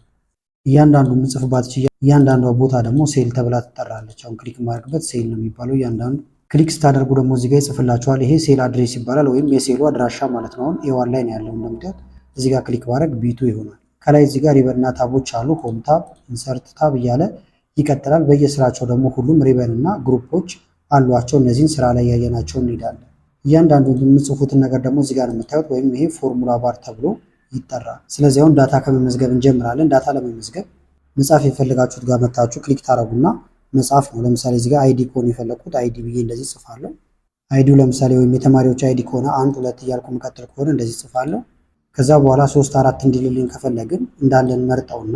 እያንዳንዱ ምጽፍባት እያንዳንዷ ቦታ ደግሞ ሴል ተብላ ትጠራለች። አሁን ክሊክ ማድረግበት ሴል ነው የሚባለው። እያንዳንዱ ክሊክ ስታደርጉ ደግሞ እዚህ ጋር ይጽፍላችኋል። ይሄ ሴል አድሬስ ይባላል፣ ወይም የሴሉ አድራሻ ማለት ነው። አሁን ኤዋን ላይ ነው ያለው እንደምታዩት። እዚህ ጋር ክሊክ ማድረግ ቢቱ ይሆናል። ከላይ እዚህ ጋር ሪበንና ታቦች አሉ። ሆም ታብ፣ ኢንሰርት ታብ እያለ ይቀጥላል። በየስራቸው ደግሞ ሁሉም ሪበን እና ግሩፖች አሏቸው። እነዚህን ስራ ላይ ያየናቸው እንሄዳለን። እያንዳንዱ የምጽፉትን ነገር ደግሞ እዚህ ጋር ነው የምታዩት፣ ወይም ይሄ ፎርሙላ ባር ተብሎ ይጠራል። ስለዚህ አሁን ዳታ ከመመዝገብ እንጀምራለን። ዳታ ለመመዝገብ መጻፍ የፈለጋችሁት ጋር መታችሁ ክሊክ ታረጉና መጻፍ ነው። ለምሳሌ እዚህ ጋር አይዲ ከሆነ የፈለኩት አይዲ ብዬ እንደዚህ ጽፋለሁ። አይዲው ለምሳሌ ወይም የተማሪዎች አይዲ ከሆነ 1 2 እያልኩ መቀጠል ከሆነ እንደዚህ ጽፋለሁ። ከዛ በኋላ 3 4 እንዲልልን ከፈለግን እንዳለን መርጠውና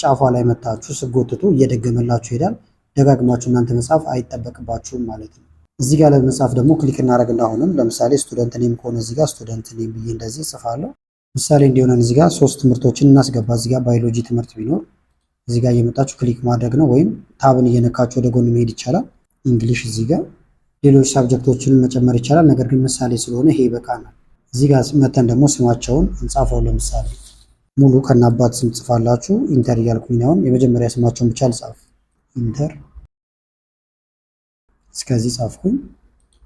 ጫፏ ላይ መታችሁ ስጎትቱ እየደገመላችሁ ይሄዳል። ደጋግማችሁ እናንተ መጻፍ አይጠበቅባችሁም ማለት ነው። እዚህ ጋር ለመጻፍ ደግሞ ክሊክ እናደርግና አሁንም ለምሳሌ ስቱደንት ኔም ከሆነ እዚህ ጋር ስቱደንት ኔም ብዬ እንደዚህ ጽፋለሁ። ምሳሌ እንዲሆነን እዚህ ጋር 3 ትምህርቶችን እናስገባ። እዚህ ጋር ባዮሎጂ ትምህርት ቢኖር እዚህ ጋር እየመጣችሁ ክሊክ ማድረግ ነው፣ ወይም ታብን እየነካችሁ ወደ ጎን መሄድ ይቻላል። እንግሊሽ እዚህ ጋር ሌሎች ሳብጀክቶችን መጨመር ይቻላል። ነገር ግን ምሳሌ ስለሆነ ይሄ ይበቃናል። እዚህ ጋር መተን ደግሞ ስማቸውን እንጻፈው። ለምሳሌ ሙሉ ከናባት ስም ጽፋላችሁ ኢንተር እያልኩኝ ነው። የመጀመሪያ ስማቸውን ብቻ ልጻፍ። ኢንተር እስከዚህ ጻፍኩኝ።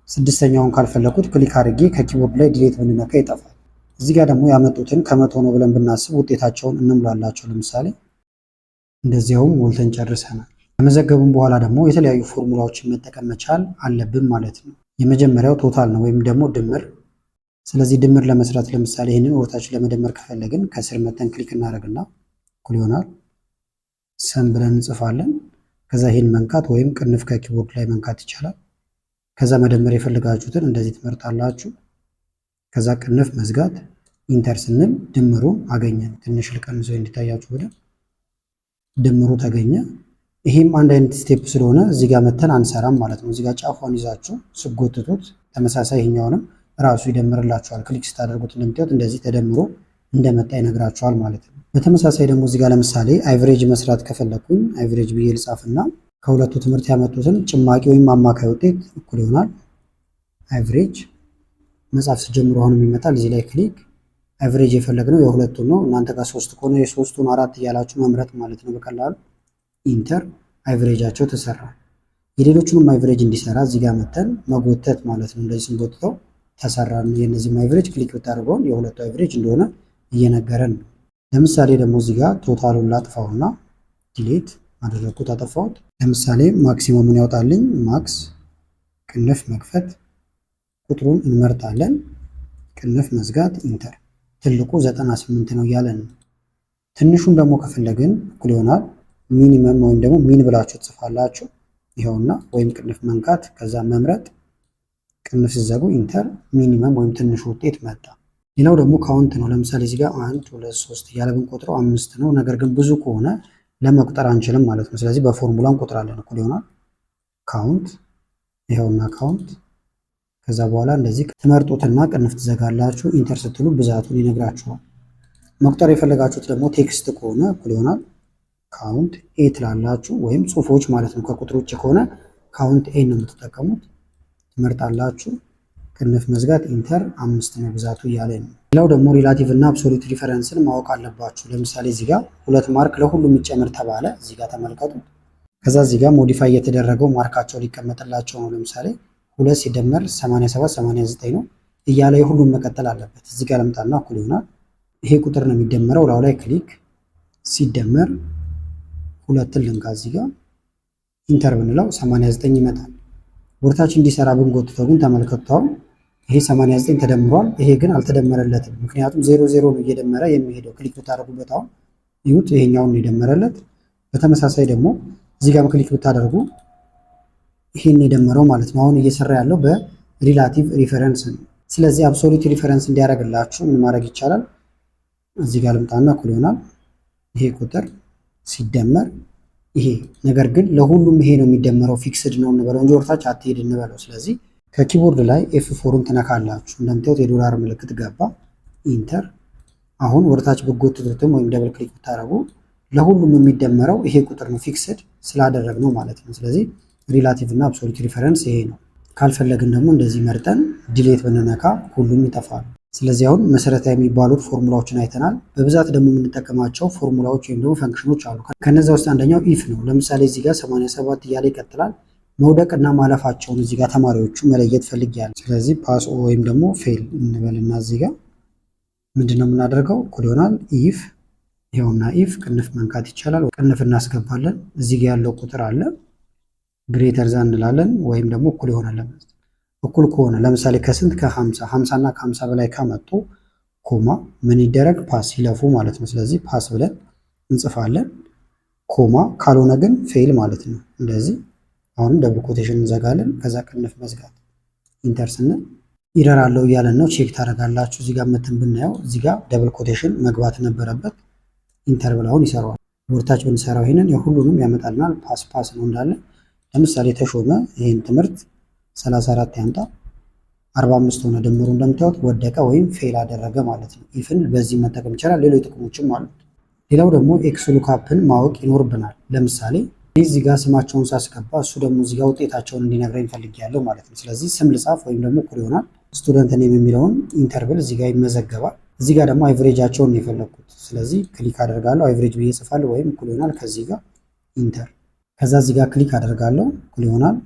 ስድስተኛውን ካልፈለኩት ክሊክ አድርጌ ከኪቦርድ ላይ ዲሌት ብንነካ ይጠፋል። እዚህ ጋር ደግሞ ያመጡትን ከመቶ ነው ብለን ብናስብ ውጤታቸውን እንምላላቸው። ለምሳሌ እንደዚያውም ሞልተን ጨርሰናል። ከመዘገቡን በኋላ ደግሞ የተለያዩ ፎርሙላዎችን መጠቀም መቻል አለብን ማለት ነው። የመጀመሪያው ቶታል ነው ወይም ደግሞ ድምር። ስለዚህ ድምር ለመስራት ለምሳሌ ይህንን ወርታችን ለመደመር ከፈለግን ከስር መተን ክሊክ እናደርግና እኩል ይሆናል ሰም ብለን እንጽፋለን። ከዛ ይህን መንካት ወይም ቅንፍ ከኪቦርድ ላይ መንካት ይቻላል። ከዛ መደመር የፈለጋችሁትን እንደዚህ ትመርጣላችሁ። ከዛ ቅንፍ መዝጋት ኢንተር ስንል ድምሩን አገኘን። ትንሽ ልቀንሰው እንዲታያችሁ ወደ ድምሩ ተገኘ። ይሄም አንድ አይነት ስቴፕ ስለሆነ እዚህ ጋር መተን አንሰራም ማለት ነው። እዚህ ጋር ጫፏን ይዛችሁ ስጎትቱት ተመሳሳይ ይሄኛውንም ራሱ ይደምርላችኋል። ክሊክ ስታደርጉት እንደምታዩት እንደዚህ ተደምሮ እንደመጣ ይነግራችኋል ማለት ነው። በተመሳሳይ ደግሞ እዚህ ጋር ለምሳሌ አቨሬጅ መስራት ከፈለኩኝ አቨሬጅ ብዬ ልጻፍና ከሁለቱ ትምህርት ያመጡትን ጭማቂ ወይም አማካይ ውጤት እኩል ይሆናል አቨሬጅ መጻፍ ሲጀምሩ አሁንም ይመጣል። እዚህ ላይ ክሊክ አቨሬጅ የፈለግነው የሁለቱን ነው። እናንተ ጋር 3 ከሆነ የ3ቱን 4 እያላችሁ መምረጥ ማለት ነው በቀላሉ ኢንተር አቨሬጃቸው ተሰራ። የሌሎቹንም አቨሬጅ እንዲሰራ እዚህ ጋር መተን መጎተት ማለት ነው። እንደዚህ ስንጎትተው ተሰራ። የነዚህም አቨሬጅ ክሊክ ብታደርገውን የሁለቱ አቨሬጅ እንደሆነ እየነገረን ነው። ለምሳሌ ደግሞ እዚህ ጋር ቶታሉን ላጥፋውና ዲሌት አደረኩት አጠፋሁት። ለምሳሌ ማክሲመሙን ያወጣልኝ ማክስ ቅንፍ መክፈት ቁጥሩን እንመርጣለን። ቅንፍ መዝጋት ኢንተር። ትልቁ 98 ነው እያለን ነው። ትንሹን ደግሞ ከፈለግን እኩል ይሆናል ሚኒመም ወይም ደግሞ ሚን ብላችሁ ትጽፋላችሁ። ይኸውና ወይም ቅንፍ መንካት ከዛ መምረጥ ቅንፍ ሲዘጉ ኢንተር ሚኒመም ወይም ትንሹ ውጤት መጣ። ሌላው ደግሞ ካውንት ነው። ለምሳሌ እዚህ ጋር 1 2 3 እያለ ብንቆጥረው 5 ነው። ነገር ግን ብዙ ከሆነ ለመቁጠር አንችልም ማለት ነው። ስለዚህ በፎርሙላ እንቆጥራለን። እኩል ይሆናል ካውንት ይኸውና ካውንት ከዛ በኋላ እንደዚህ ትመርጡትና ቅንፍ ትዘጋላችሁ። ኢንተር ስትሉ ብዛቱን ይነግራችኋል። መቁጠር የፈለጋችሁት ደግሞ ቴክስት ከሆነ እኩል ይሆናል ካውንት ኤ ትላላችሁ፣ ወይም ጽሁፎች ማለት ነው። ከቁጥር ውጭ ከሆነ ካውንት ኤ ነው የምትጠቀሙት። ትመርጣላችሁ። ቅንፍ መዝጋት ኢንተር 5 ነው ብዛቱ እያለ ነው። ሌላው ደግሞ ሪላቲቭ እና አብሶሉት ሪፈረንስን ማወቅ አለባችሁ። ለምሳሌ እዚህ ጋር 2 ማርክ ለሁሉም ይጨምር ተባለ። እዚህ ጋር ተመልከቱ። ከዛ እዚህ ጋር ሞዲፋይ የተደረገው ማርካቸው ሊቀመጥላቸው ነው። ለምሳሌ 2 ሲደመር 87 89 ነው እያለ የሁሉም መቀጠል አለበት። እዚህ ጋር ለምጣና እኩል ይሆናል ይሄ ቁጥር ነው የሚደመረው። ላው ላይ ክሊክ ሲደመር 2ን ልንካ። እዚህ ጋር ኢንተር ብንለው 89 ይመጣል። ወርታችን እንዲሰራ ብንጎትተው ግን ተመልከቱታው ይሄ 89 ተደምሯል። ይሄ ግን አልተደመረለትም። ምክንያቱም 0 ነው እየደመረ የሚሄደው። ክሊክ ብታደርጉበት አሁን ይሁት ይሄኛውን ነው የደመረለት። በተመሳሳይ ደግሞ እዚህ ጋርም ክሊክ ብታደርጉ ይሄን የደመረው ማለት ነው። አሁን እየሰራ ያለው በሪላቲቭ ሪፈረንስ ነው። ስለዚህ አብሶሉት ሪፈረንስ እንዲያደርግላችሁ ምን ማድረግ ይቻላል? እዚህ ጋር ልምጣና እኩል ይሆናል ይሄ ቁጥር ሲደመር ይሄ። ነገር ግን ለሁሉም ይሄ ነው የሚደመረው ፊክስድ ነው እንበለው እንጂ ወርታች አትሄድ እንበለው። ስለዚህ ከኪቦርድ ላይ F4ን ትነካላችሁ። እንደምታዩት የዶላር ምልክት ገባ። ኢንተር። አሁን ወርታች ብጎትቱትም ወይም ደብል ክሊክ ብታደርጉ ለሁሉም የሚደመረው ይሄ ቁጥር ነው ፊክስድ ስላደረግነው ማለት ነው። ስለዚህ ሪላቲቭ እና አብሶሉት ሪፈረንስ ይሄ ነው። ካልፈለግን ደግሞ እንደዚህ መርጠን ዲሌት ብንነካ ሁሉም ይጠፋሉ። ስለዚህ አሁን መሰረታዊ የሚባሉት ፎርሙላዎችን አይተናል። በብዛት ደግሞ የምንጠቀማቸው ፎርሙላዎች ወይም ደግሞ ፈንክሽኖች አሉ። ከነዛ ውስጥ አንደኛው ኢፍ ነው። ለምሳሌ እዚህ ጋር 87 እያለ ይቀጥላል። መውደቅ እና ማለፋቸውን እዚህ ጋር ተማሪዎቹ መለየት ፈልጊያለሁ። ስለዚህ ፓስ ወይም ደግሞ ፌል እንበልና እዚህ ጋር ምንድነው የምናደርገው? እኩል ይሆናል ኢፍ። ይኸውና ኢፍ ቅንፍ መንካት ይቻላል። ቅንፍ እናስገባለን። እዚህ ጋር ያለው ቁጥር አለ ግሬተር ዛን እንላለን፣ ወይም ደግሞ እኩል ይሆናል። እኩል ከሆነ ለምሳሌ ከስንት ከ50 50 እና ከ50 በላይ ካመጡ ኮማ ምን ይደረግ? ፓስ ይለፉ ማለት ነው። ስለዚህ ፓስ ብለን እንጽፋለን። ኮማ ካልሆነ ግን ፌል ማለት ነው። እንደዚህ አሁንም ደብል ኮቴሽን እንዘጋለን። ከዛ ቅንፍ መዝጋት ኢንተር ስንል ኢረር አለው እያለን ነው። ቼክ ታደርጋላችሁ። እዚህ ጋር መተን ብናየው እዚህ ጋር ደብል ኮቴሽን መግባት ነበረበት። ኢንተር ብለውን ይሰራዋል። ወርታች ብንሰራው ይሄንን የሁሉንም ያመጣልናል። ፓስ ፓስ ነው እንዳለ። ለምሳሌ ተሾመ ይሄን ትምህርት 34 ያምጣ 45 ሆነ። ድምሩ እንደምታዩት ወደቀ ወይም ፌል አደረገ ማለት ነው። ኢፍን በዚህ መጠቀም ይቻላል። ሌሎች ጥቅሞችም አሉት። ሌላው ደግሞ ኤክስ ሉክአፕን ማወቅ ይኖርብናል። ለምሳሌ እዚህ ጋር ስማቸውን ሳስገባ እሱ ደግሞ እዚህ ጋር ውጤታቸውን እንዲነግረኝ ፈልጌያለሁ ማለት ነው። ስለዚህ ስም ልጻፍ ወይም ደግሞ እኩል ይሆናል ስቱደንት ኔም የሚለውን ኢንተርቭል እዚህ ጋር ይመዘገባል። እዚህ ጋር ደግሞ አቨሬጃቸውን ነው የፈለኩት። ስለዚህ ክሊክ አደርጋለሁ፣ አቨሬጅ ብዬ እጽፋለሁ ወይም እኩል ይሆናል ከዚህ ጋር ኢንተር። ከዛ እዚህ ጋር ክሊክ አደርጋለሁ፣ እኩል ይሆናል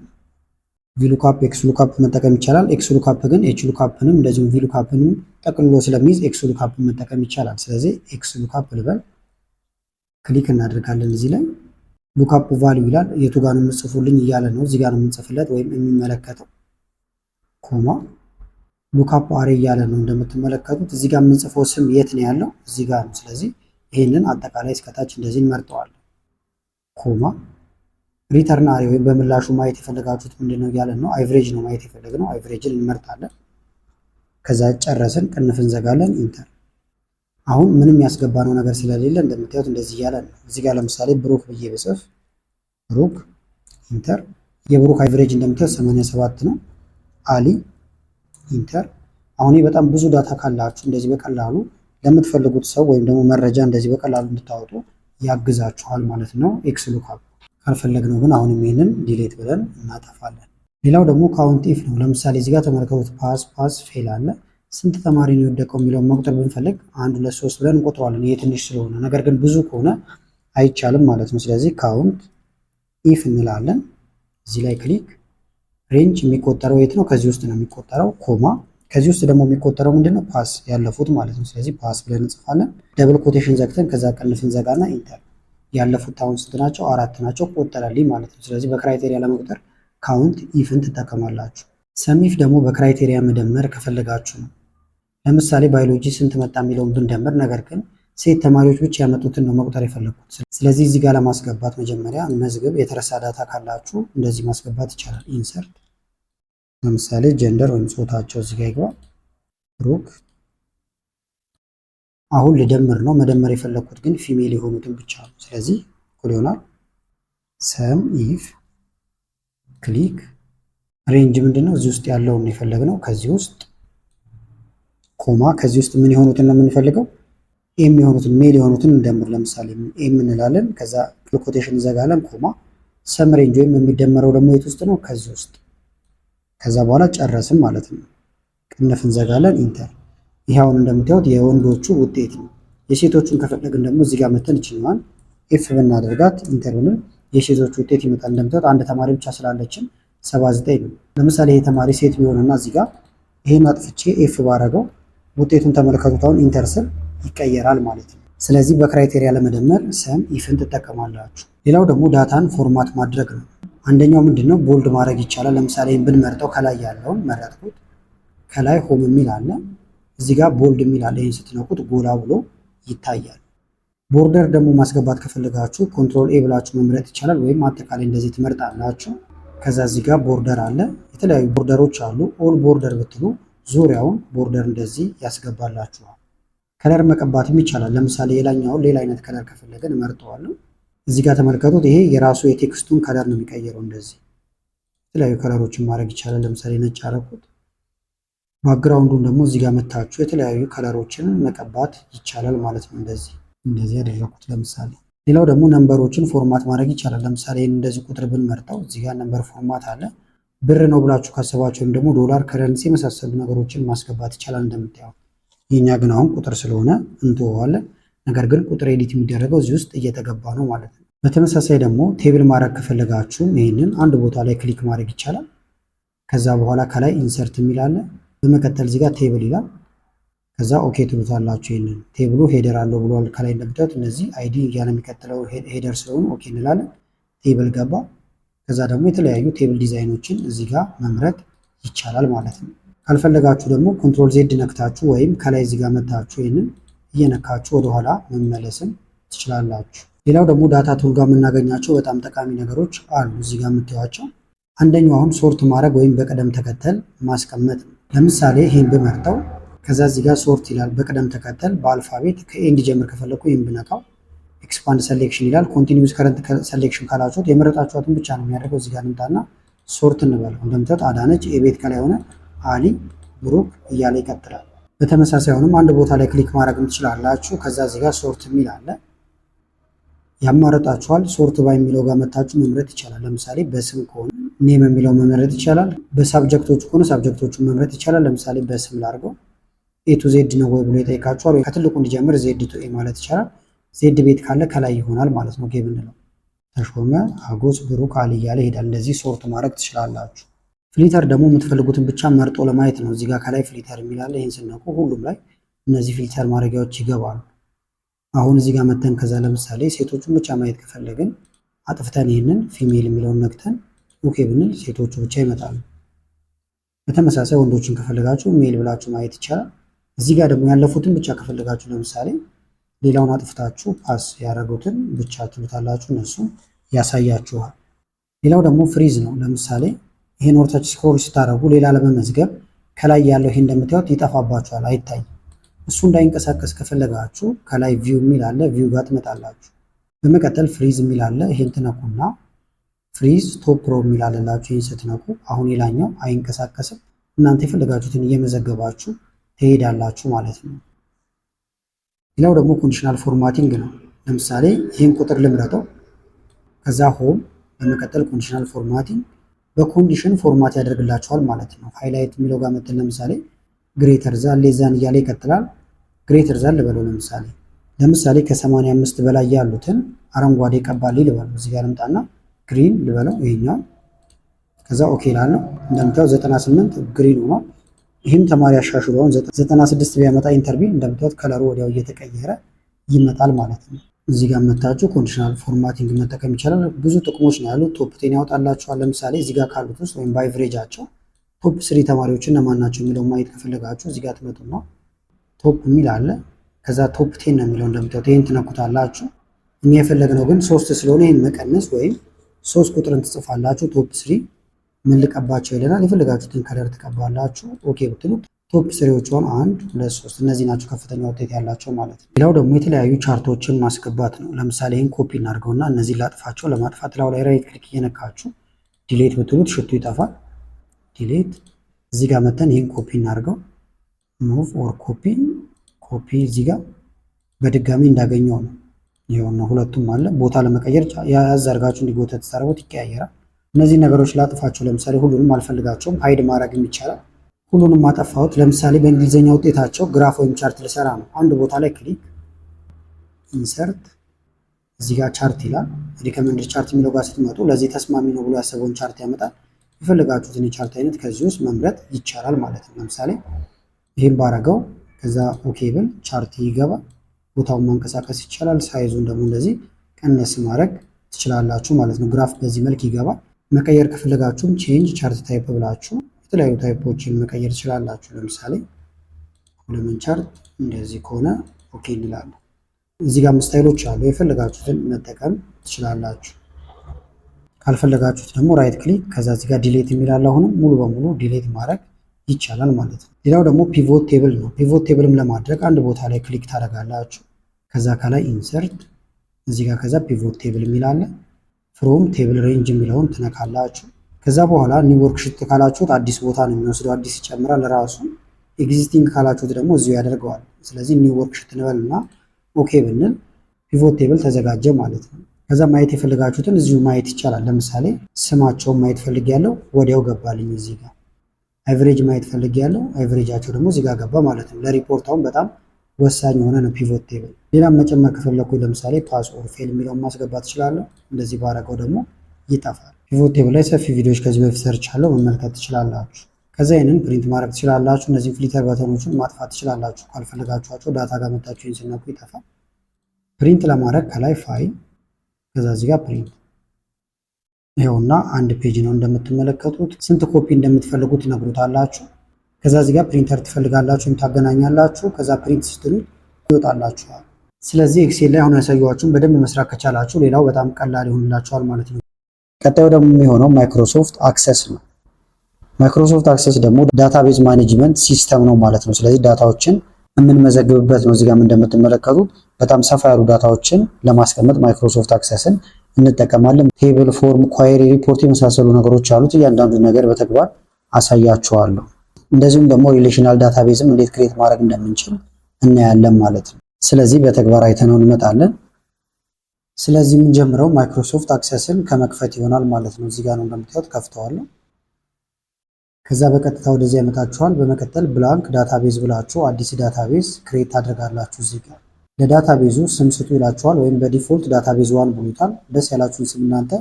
ቪሉካፕ ኤክስ ሉካፕ መጠቀም ይቻላል። ኤክስ ሉካፕ ግን ኤች ሉካፕንም እንደዚሁም ቪሉካፕንም ጠቅልሎ ስለሚይዝ ኤክስ ሉካፕ መጠቀም ይቻላል። ስለዚህ ኤክስ ሉካፕ ልበል፣ ክሊክ እናደርጋለን። እዚህ ላይ ሉካፕ ቫልዩ ይላል። የቱ ጋር ነው የምጽፉልኝ እያለ ነው። እዚህ ጋር ነው የምንጽፍለት ወይም የሚመለከተው ኮማ ሉካፕ አሬ እያለ ነው እንደምትመለከቱት። እዚህ ጋር የምንጽፈው ስም የት ነው ያለው? እዚህ ጋር ነው። ስለዚህ ይህንን አጠቃላይ እስከታች እንደዚህ እንመርጠዋለን። ኮማ ሪተርን አሬ ወይም በምላሹ ማየት የፈለጋችሁት ምንድን ነው እያለን ነው። አቨሬጅ ነው ማየት የፈለግነው፣ አቨሬጅን እንመርጣለን። ከዛ ጨረስን፣ ቅንፍ እንዘጋለን፣ ኢንተር። አሁን ምንም ያስገባነው ነገር ስለሌለ እንደምታዩት እንደዚህ እያለን ነው። እዚህ ጋር ለምሳሌ ብሩክ ብዬ ብጽፍ ብሩክ ኢንተር። የብሩክ አቨሬጅ እንደምታዩት 87 ነው። አሊ ኢንተር። አሁን በጣም ብዙ ዳታ ካላችሁ እንደዚህ በቀላሉ ለምትፈልጉት ሰው ወይም ደግሞ መረጃ እንደዚህ በቀላሉ እንድታወጡ ያግዛችኋል ማለት ነው ኤክስ ሉካፕ። ካልፈለግነው ግን አሁንም ይሄንን ዲሌት ብለን እናጠፋለን። ሌላው ደግሞ ካውንት ኢፍ ነው። ለምሳሌ እዚህ ጋር ተመልከቱት፣ ፓስ ፌል አለ። ስንት ተማሪ ነው የወደቀው የሚለውን መቁጠር ብንፈልግ 1 2 3 ብለን እንቆጥረዋለን። ይሄ ትንሽ ስለሆነ፣ ነገር ግን ብዙ ከሆነ አይቻልም ማለት ነው። ስለዚህ ካውንት ኢፍ እንላለን። እዚህ ላይ ክሊክ ሬንጅ የሚቆጠረው የት ነው? ከዚህ ውስጥ ነው የሚቆጠረው። ኮማ ከዚህ ውስጥ ደግሞ የሚቆጠረው ምንድነው? ፓስ ያለፉት ማለት ነው። ስለዚህ ፓስ ብለን እንጽፋለን። ደብል ኮቴሽን ዘግተን ከዛ ቅንፍ እንዘጋና ኢንተር። ያለፉት አሁን ስንት ናቸው? 4 ናቸው። ቆጠረልኝ ማለት ነው። ስለዚህ በክራይቴሪያ ለመቁጠር ካውንት ኢፍን ትጠቀማላችሁ። ሰም ኢፍ ደግሞ በክራይቴሪያ መደመር ከፈለጋችሁ ነው። ለምሳሌ ባዮሎጂ ስንት መጣ የሚለውን ብንደምር፣ ነገር ግን ሴት ተማሪዎች ብቻ ያመጡትን ነው መቁጠር የፈለግኩት። ስለዚህ እዚህ ጋር ለማስገባት መጀመሪያ መዝግብ። የተረሳ ዳታ ካላችሁ እንደዚህ ማስገባት ይቻላል። ኢንሰርት ለምሳሌ ጀንደር ወይም ጾታቸው እዚህ ጋር ይግባ። ብሩክ አሁን ልደምር ነው። መደመር የፈለግኩት ግን ፊሜል የሆኑትን ብቻ ነው። ስለዚህ እኩል ይሆናል ሰም ኢፍ ክሊክ ሬንጅ ምንድነው? እዚህ ውስጥ ያለውን የፈለግነው ከዚህ ውስጥ ኮማ ከዚህ ውስጥ ምን የሆኑትን ነው የምንፈልገው? ኤም የሆኑትን ሜል የሆኑትን እንደምር። ለምሳሌ ኤም እንላለን። ከዛ ኮቴሽን እንዘጋለን። ኮማ ሰም ሬንጅ ወይም የሚደመረው ደግሞ የት ውስጥ ነው? ከዚህ ውስጥ። ከዛ በኋላ ጨረስን ማለት ነው። ቅንፍ እንዘጋለን። ኢንተር። ይሄ አሁን እንደምታዩት የወንዶቹ ውጤት ነው። የሴቶቹን ከፈለግን ደግሞ እዚህ ጋር መተን ይችላል ኤፍ ብናደርጋት ኢንተር ብንል የሴቶቹ ውጤት ይመጣል። እንደምታዩት አንድ ተማሪ ብቻ ስላለችን 79 ነው። ለምሳሌ ይሄ ተማሪ ሴት ቢሆንና እዚህ ጋር ይሄን አጥፍቼ ኤፍ ባረገው ውጤቱን ተመልከቱት። አሁን ኢንተር ስል ይቀየራል ማለት ነው። ስለዚህ በክራይቴሪያ ለመደመር ሰም ኢፍን ትጠቀማላችሁ። ሌላው ደግሞ ዳታን ፎርማት ማድረግ ነው። አንደኛው ምንድነው? ቦልድ ማድረግ ይቻላል። ለምሳሌ ብንመርጠው ከላይ ያለውን መረጥኩት። ከላይ ሆም የሚል አለ፣ እዚህ ጋር ቦልድ የሚል አለ። ይህን ስትነኩት ጎላ ብሎ ይታያል። ቦርደር ደግሞ ማስገባት ከፈለጋችሁ ኮንትሮል ኤ ብላችሁ መምረጥ ይቻላል፣ ወይም አጠቃላይ እንደዚህ ትመርጣላችሁ። ከዛ እዚህ ጋር ቦርደር አለ፣ የተለያዩ ቦርደሮች አሉ። ኦል ቦርደር ብትሉ ዙሪያውን ቦርደር እንደዚህ ያስገባላችኋል። ከለር መቀባትም ይቻላል። ለምሳሌ የላኛውን ሌላ አይነት ከለር ከፈለገን እመርጠዋለሁ። እዚህ ጋር ተመልከቱት፣ ይሄ የራሱ የቴክስቱን ከለር ነው የሚቀይረው። እንደዚህ የተለያዩ ከለሮችን ማድረግ ይቻላል። ለምሳሌ ነጭ አደረኩት። ባክግራውንዱን ደግሞ እዚህ ጋር መታችሁ የተለያዩ ከለሮችን መቀባት ይቻላል ማለት ነው። እንደዚህ ያደረኩት ለምሳሌ። ሌላው ደግሞ ነምበሮችን ፎርማት ማድረግ ይቻላል። ለምሳሌ እንደዚህ ቁጥር ብንመርጠው እዚህ ጋር ነምበር ፎርማት አለ። ብር ነው ብላችሁ ካሰባችሁ ወይም ደግሞ ዶላር፣ ከረንሲ የመሳሰሉ ነገሮችን ማስገባት ይቻላል እንደምታየው። የኛ ግን አሁን ቁጥር ስለሆነ እንተወዋለን። ነገር ግን ቁጥር ኤዲት የሚደረገው እዚህ ውስጥ እየተገባ ነው ማለት ነው። በተመሳሳይ ደግሞ ቴብል ማድረግ ከፈለጋችሁም ይህንን አንድ ቦታ ላይ ክሊክ ማድረግ ይቻላል። ከዛ በኋላ ከላይ ኢንሰርት የሚል አለ። በመቀጠል እዚህ ጋር ቴብል ይላል። ከዛ ኦኬ ትሉታላችሁ። ይህንን ቴብሉ ሄደር አለው ብሏል። ከላይ እንደምታዩት እነዚህ አይዲ እያለ የሚቀጥለው ሄደር ስለሆኑ ኦኬ እንላለን። ቴብል ገባ። ከዛ ደግሞ የተለያዩ ቴብል ዲዛይኖችን እዚህ ጋር መምረጥ ይቻላል ማለት ነው። ካልፈለጋችሁ ደግሞ ኮንትሮል ዜድ ነክታችሁ ወይም ከላይ እዚህ ጋር መታችሁ ይህንን እየነካችሁ ወደኋላ መመለስን ትችላላችሁ። ሌላው ደግሞ ዳታ ቱል ጋር የምናገኛቸው በጣም ጠቃሚ ነገሮች አሉ እዚህ ጋር የምታዩቸው። አንደኛው አሁን ሶርት ማድረግ ወይም በቅደም ተከተል ማስቀመጥ ነው። ለምሳሌ ይህን ብመርጠው ከዛ እዚህ ጋር ሶርት ይላል በቅደም ተከተል በአልፋቤት ከኤንድ ጀምር ከፈለኩ ይህን ብነካው ኤክስፓንድ ሰሌክሽን ይላል። ኮንቲኒዩስ ከረንት ሰሌክሽን ካላችሁት የመረጣችኋትን ብቻ ነው የሚያደርገው። እዚህ ጋር እንምጣና ሶርት እንበለው። እንደምታዩት አዳነች የቤት ከላይ ሆነ አሊ ብሩክ እያለ ይቀጥላል። በተመሳሳይ አሁንም አንድ ቦታ ላይ ክሊክ ማድረግ ትችላላችሁ። ከዛ እዚህ ጋር ሶርት የሚል አለ ያማረጣችኋል። ሶርት ባይ የሚለው ጋር መታችሁ መምረጥ ይቻላል። ለምሳሌ በስም ከሆነ ኔም የሚለው መምረጥ ይቻላል። በሳብጀክቶቹ ከሆነ ሳብጀክቶቹን መምረጥ ይቻላል። ለምሳሌ በስም ላድርገው ኤ ቱ ዜድ ነው ወይ ብሎ ይጠይቃችኋል። ወይ ከትልቁ እንዲጀምር ዜድ ቱ ኤ ማለት ይቻላል። ዜድ ቤት ካለ ከላይ ይሆናል ማለት ነው። ጌ ብንለው ተሾመ፣ ሀጎስ፣ ብሩክ፣ አሊ እያለ ይሄዳል። እንደዚህ ሶርት ማድረግ ትችላላችሁ። ፍሊተር ደግሞ የምትፈልጉትን ብቻ መርጦ ለማየት ነው። እዚህ ጋር ከላይ ፍሊተር የሚላለ ይህን ስነቁ ሁሉም ላይ እነዚህ ፊልተር ማድረጊያዎች ይገባሉ። አሁን እዚህ ጋር መተን ከዛ ለምሳሌ ሴቶቹን ብቻ ማየት ከፈለግን አጥፍተን ይህንን ፊሜል የሚለውን ነክተን ኦኬ ብንል ሴቶቹ ብቻ ይመጣሉ። በተመሳሳይ ወንዶችን ከፈለጋችሁ ሜል ብላችሁ ማየት ይቻላል። እዚህ ጋር ደግሞ ያለፉትን ብቻ ከፈለጋችሁ ለምሳሌ ሌላውን አጥፍታችሁ ፓስ ያደረጉትን ብቻ ትሉታላችሁ፣ እነሱ ያሳያችኋል። ሌላው ደግሞ ፍሪዝ ነው። ለምሳሌ ይሄን ወርታች ስክሮል ስታደርጉ ሌላ ለመመዝገብ ከላይ ያለው ይሄ እንደምታዩት ይጠፋባችኋል፣ አይታይም። እሱ እንዳይንቀሳቀስ ከፈለጋችሁ ከላይ ቪው የሚል አለ፣ ቪው ጋር ትመጣላችሁ። በመቀጠል ፍሪዝ የሚል አለ፣ ይሄን ትነኩና ፍሪዝ ቶፕ ሮ የሚል አለላችሁ። ይህን ስትነኩ አሁን ሌላኛው አይንቀሳቀስም፣ እናንተ የፈለጋችሁትን እየመዘገባችሁ ትሄዳላችሁ ማለት ነው። ሌላው ደግሞ ኮንዲሽናል ፎርማቲንግ ነው። ለምሳሌ ይህን ቁጥር ልምረጠው፣ ከዛ ሆም፣ በመቀጠል ኮንዲሽናል ፎርማቲንግ በኮንዲሽን ፎርማት ያደርግላችኋል ማለት ነው። ሃይላይት የሚለው ጋር መጥተን ለምሳሌ ግሬተር ዛን ሌዛን እያለ ይቀጥላል። ግሬተር ዛን ልበለው ለምሳሌ ከ85 በላይ ያሉትን አረንጓዴ ቀባልኝ ልበለው። እዚህ ጋር ልምጣና ግሪን ልበለው ይሄኛው። ከዛ ኦኬ ላለው እንደምታዩት 98 ግሪን ሆኗል። ይህም ተማሪ አሻሽሎን 96 ቢያመጣ ኢንተርቪው እንደምታዩት ከለሩ ወዲያው እየተቀየረ ይመጣል ማለት ነው። እዚህ ጋር መታችሁ ኮንዲሽናል ፎርማቲንግ መጠቀም ይቻላል። ብዙ ጥቅሞች ነው ያሉት። ቶፕ 10 ያወጣላችኋል። ለምሳሌ እዚህ ጋር ካሉት ውስጥ ወይም በአቨሬጃቸው ቶፕ 3 ተማሪዎችን እነማን ናቸው የሚለው ማየት ከፈለጋችሁ እዚህ ጋር ትመጡና ቶፕ የሚል አለ። ከዛ ቶፕ 10 ነው የሚለው እንደምታዩት ይሄን ትነኩታላችሁ። እኛ የፈለግነው ግን 3 ስለሆነ ይሄን መቀነስ ወይም 3 ቁጥርን ትጽፋላችሁ። ቶፕ 3 ምን ልቀባቸው ይለናል። የፈለጋችሁትን ከለር ትቀባላችሁ። ኦኬ ብትሉት ቶፕ 3ዎች ሆን 1 2 3 እነዚህ ናቸው ከፍተኛ ውጤት ያላቸው ማለት ነው። ሌላው ደግሞ የተለያዩ ቻርቶችን ማስገባት ነው። ለምሳሌ ይሄን ኮፒ እናድርገውና እነዚህ ላጥፋቸው። ለማጥፋት ላው ላይ ራይት ክሊክ እየነካችሁ ዲሌት ብትሉት ሽቱ ይጠፋል። ዲሌት እዚህ ጋር መተን ይሄን ኮፒ እናድርገው። ሙቭ ኦር ኮፒ እዚህ ጋር በድጋሚ እንዳገኘው ነው። ይሄውና ሁለቱም አለ። ቦታ ለመቀየር ያዝ አድርጋችሁ እንዲጎተት ተሰርቦት ይቀያየራል። እነዚህ ነገሮች ላጥፋቸው። ለምሳሌ ሁሉንም አልፈልጋቸውም፣ ሃይድ ማድረግም ይቻላል። ሁሉንም አጠፋሁት። ለምሳሌ በእንግሊዝኛ ውጤታቸው ግራፍ ወይም ቻርት ልሰራ ነው። አንድ ቦታ ላይ ክሊክ ኢንሰርት፣ እዚህ ጋር ቻርት ይላል። ሪከመንድ ቻርት የሚለው ጋር ስትመጡ ለዚህ ተስማሚ ነው ብሎ ያሰበውን ቻርት ያመጣል። የፈለጋችሁትን የቻርት አይነት ከዚህ ውስጥ መምረጥ ይቻላል ማለት ነው። ለምሳሌ ይህን ባረገው ከዛ ኦኬ ብል ቻርት ይገባል። ቦታውን ማንቀሳቀስ ይቻላል። ሳይዙን ደግሞ እንደዚህ ቀነስ ማድረግ ትችላላችሁ ማለት ነው። ግራፍ በዚህ መልክ ይገባል። መቀየር ከፈለጋችሁም ቼንጅ ቻርት ታይፕ ብላችሁ የተለያዩ ታይፖችን መቀየር ትችላላችሁ። ለምሳሌ ኮለመን ቻርት እንደዚህ ከሆነ ኦኬ እንላለን። እዚህ ጋር ስታይሎች አሉ፣ የፈለጋችሁትን መጠቀም ትችላላችሁ። ካልፈለጋችሁት ደግሞ ራይት ክሊክ ከዛ እዚህ ጋር ዲሌት የሚላል አሁንም ሙሉ በሙሉ ዲሌት ማድረግ ይቻላል ማለት ነው። ሌላው ደግሞ ፒቮት ቴብል ነው። ፒቮት ቴብልም ለማድረግ አንድ ቦታ ላይ ክሊክ ታደርጋላችሁ። ከዛ ከላይ ኢንሰርት እዚህ ጋር ከዛ ፒቮት ቴብል የሚላለ ፍሮም ቴብል ሬንጅ የሚለውን ትነካላችሁ። ከዛ በኋላ ኒው ወርክሺት ካላችሁት አዲስ ቦታ ነው የሚወስደው፣ አዲስ ይጨምራል ራሱ። ኤግዚስቲንግ ካላችሁት ደግሞ እዚሁ ያደርገዋል። ስለዚህ ኒው ወርክሺት እንበልና ኦኬ ብንል ፒቮት ቴብል ተዘጋጀ ማለት ነው። ከዛ ማየት የፈለጋችሁትን እዚሁ ማየት ይቻላል። ለምሳሌ ስማቸውን ማየት ፈልጌያለሁ፣ ወዲያው ገባልኝ። እዚህ ጋር አቨሬጅ ማየት ፈልጌያለሁ፣ አቨሬጃቸው ደግሞ እዚህ ጋር ገባ ማለት ነው። ለሪፖርት አሁን በጣም ወሳኝ የሆነ ነው ፒቮት ቴብል። ሌላም መጨመር ከፈለኩኝ ለምሳሌ ፓስ ኦር ፌል የሚለውን ማስገባት እችላለሁ። እንደዚህ ባረገው ደግሞ ይጠፋል። ፒቮት ቴብል ላይ ሰፊ ቪዲዮዎች ከዚህ በፊት ሰርቻለሁ፣ መመልከት ትችላላችሁ። ከዛ ይህንን ፕሪንት ማድረግ ትችላላችሁ። እነዚህ ፍሊተር በተኖችን ማጥፋት ትችላላችሁ ካልፈለጋችኋቸው። ዳታ ጋር መጣችሁ ይህን ስነኩ ይጠፋል። ፕሪንት ለማድረግ ከላይ ፋይል ከዛ እዚህ ጋር ፕሪንት ይኸውና አንድ ፔጅ ነው እንደምትመለከቱት። ስንት ኮፒ እንደምትፈልጉ ትነግሩታላችሁ። ከዛ እዚህ ጋር ፕሪንተር ትፈልጋላችሁ ታገናኛላችሁ። ከዛ ፕሪንት ስትሉ ይወጣላችኋል። ስለዚህ ኤክሴል ላይ አሁን ያሳየኋችሁን በደንብ መስራት ከቻላችሁ ሌላው በጣም ቀላል ይሆንላችኋል ማለት ነው። ቀጣዩ ደግሞ የሚሆነው ማይክሮሶፍት አክሰስ ነው። ማይክሮሶፍት አክሰስ ደግሞ ዳታቤዝ ማኔጅመንት ሲስተም ነው ማለት ነው። ስለዚህ ዳታዎችን የምንመዘግብበት ነው። እዚጋም እንደምትመለከቱት በጣም ሰፋ ያሉ ዳታዎችን ለማስቀመጥ ማይክሮሶፍት አክሰስን እንጠቀማለን። ቴብል፣ ፎርም፣ ኳየሪ፣ ሪፖርት የመሳሰሉ ነገሮች አሉት። እያንዳንዱ ነገር በተግባር አሳያችኋለሁ። እንደዚሁም ደግሞ ሪሌሽናል ዳታቤዝም እንዴት ክሬት ማድረግ እንደምንችል እናያለን ማለት ነው። ስለዚህ በተግባር አይተነው እንመጣለን። ስለዚህ የምንጀምረው ማይክሮሶፍት አክሰስን ከመክፈት ይሆናል ማለት ነው። እዚህ ጋር ነው እንደምታዩት ከፍተዋለሁ። ከዛ በቀጥታ ወደዚህ ያመጣችኋል። በመቀጠል ብላንክ ዳታቤዝ ብላችሁ አዲስ ዳታቤዝ ክሬት ታደርጋላችሁ። እዚህ ጋር ለዳታቤዙ ስም ስጡ ይላችኋል፣ ወይም በዲፎልት ዳታቤዝ ዋን ብሉታል። ደስ ያላችሁን ስም እናንተ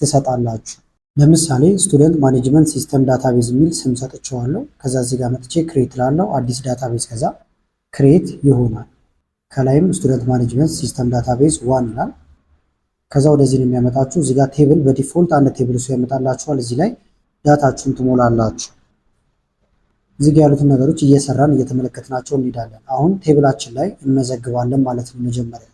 ትሰጣላችሁ። ለምሳሌ ስቱደንት ማኔጅመንት ሲስተም ዳታቤዝ የሚል ስም ሰጥቼዋለሁ። ከዛ እዚህ ጋር መጥቼ ክሬት ላለው አዲስ ዳታቤዝ ከዛ ክሬት ይሆናል። ከላይም ስቱደንት ማኔጅመንት ሲስተም ዳታቤዝ ዋን ይላል። ከዛ ወደዚህ ነው የሚያመጣችሁ። እዚህ ጋር ቴብል በዲፎልት አንድ ቴብል እሱ ያመጣላችኋል። እዚህ ላይ ዳታችሁን ትሞላላችሁ። እዚህ ጋር ያሉትን ነገሮች እየሰራን እየተመለከትናቸው እንሄዳለን። አሁን ቴብላችን ላይ እንመዘግባለን ማለት ነው። መጀመሪያ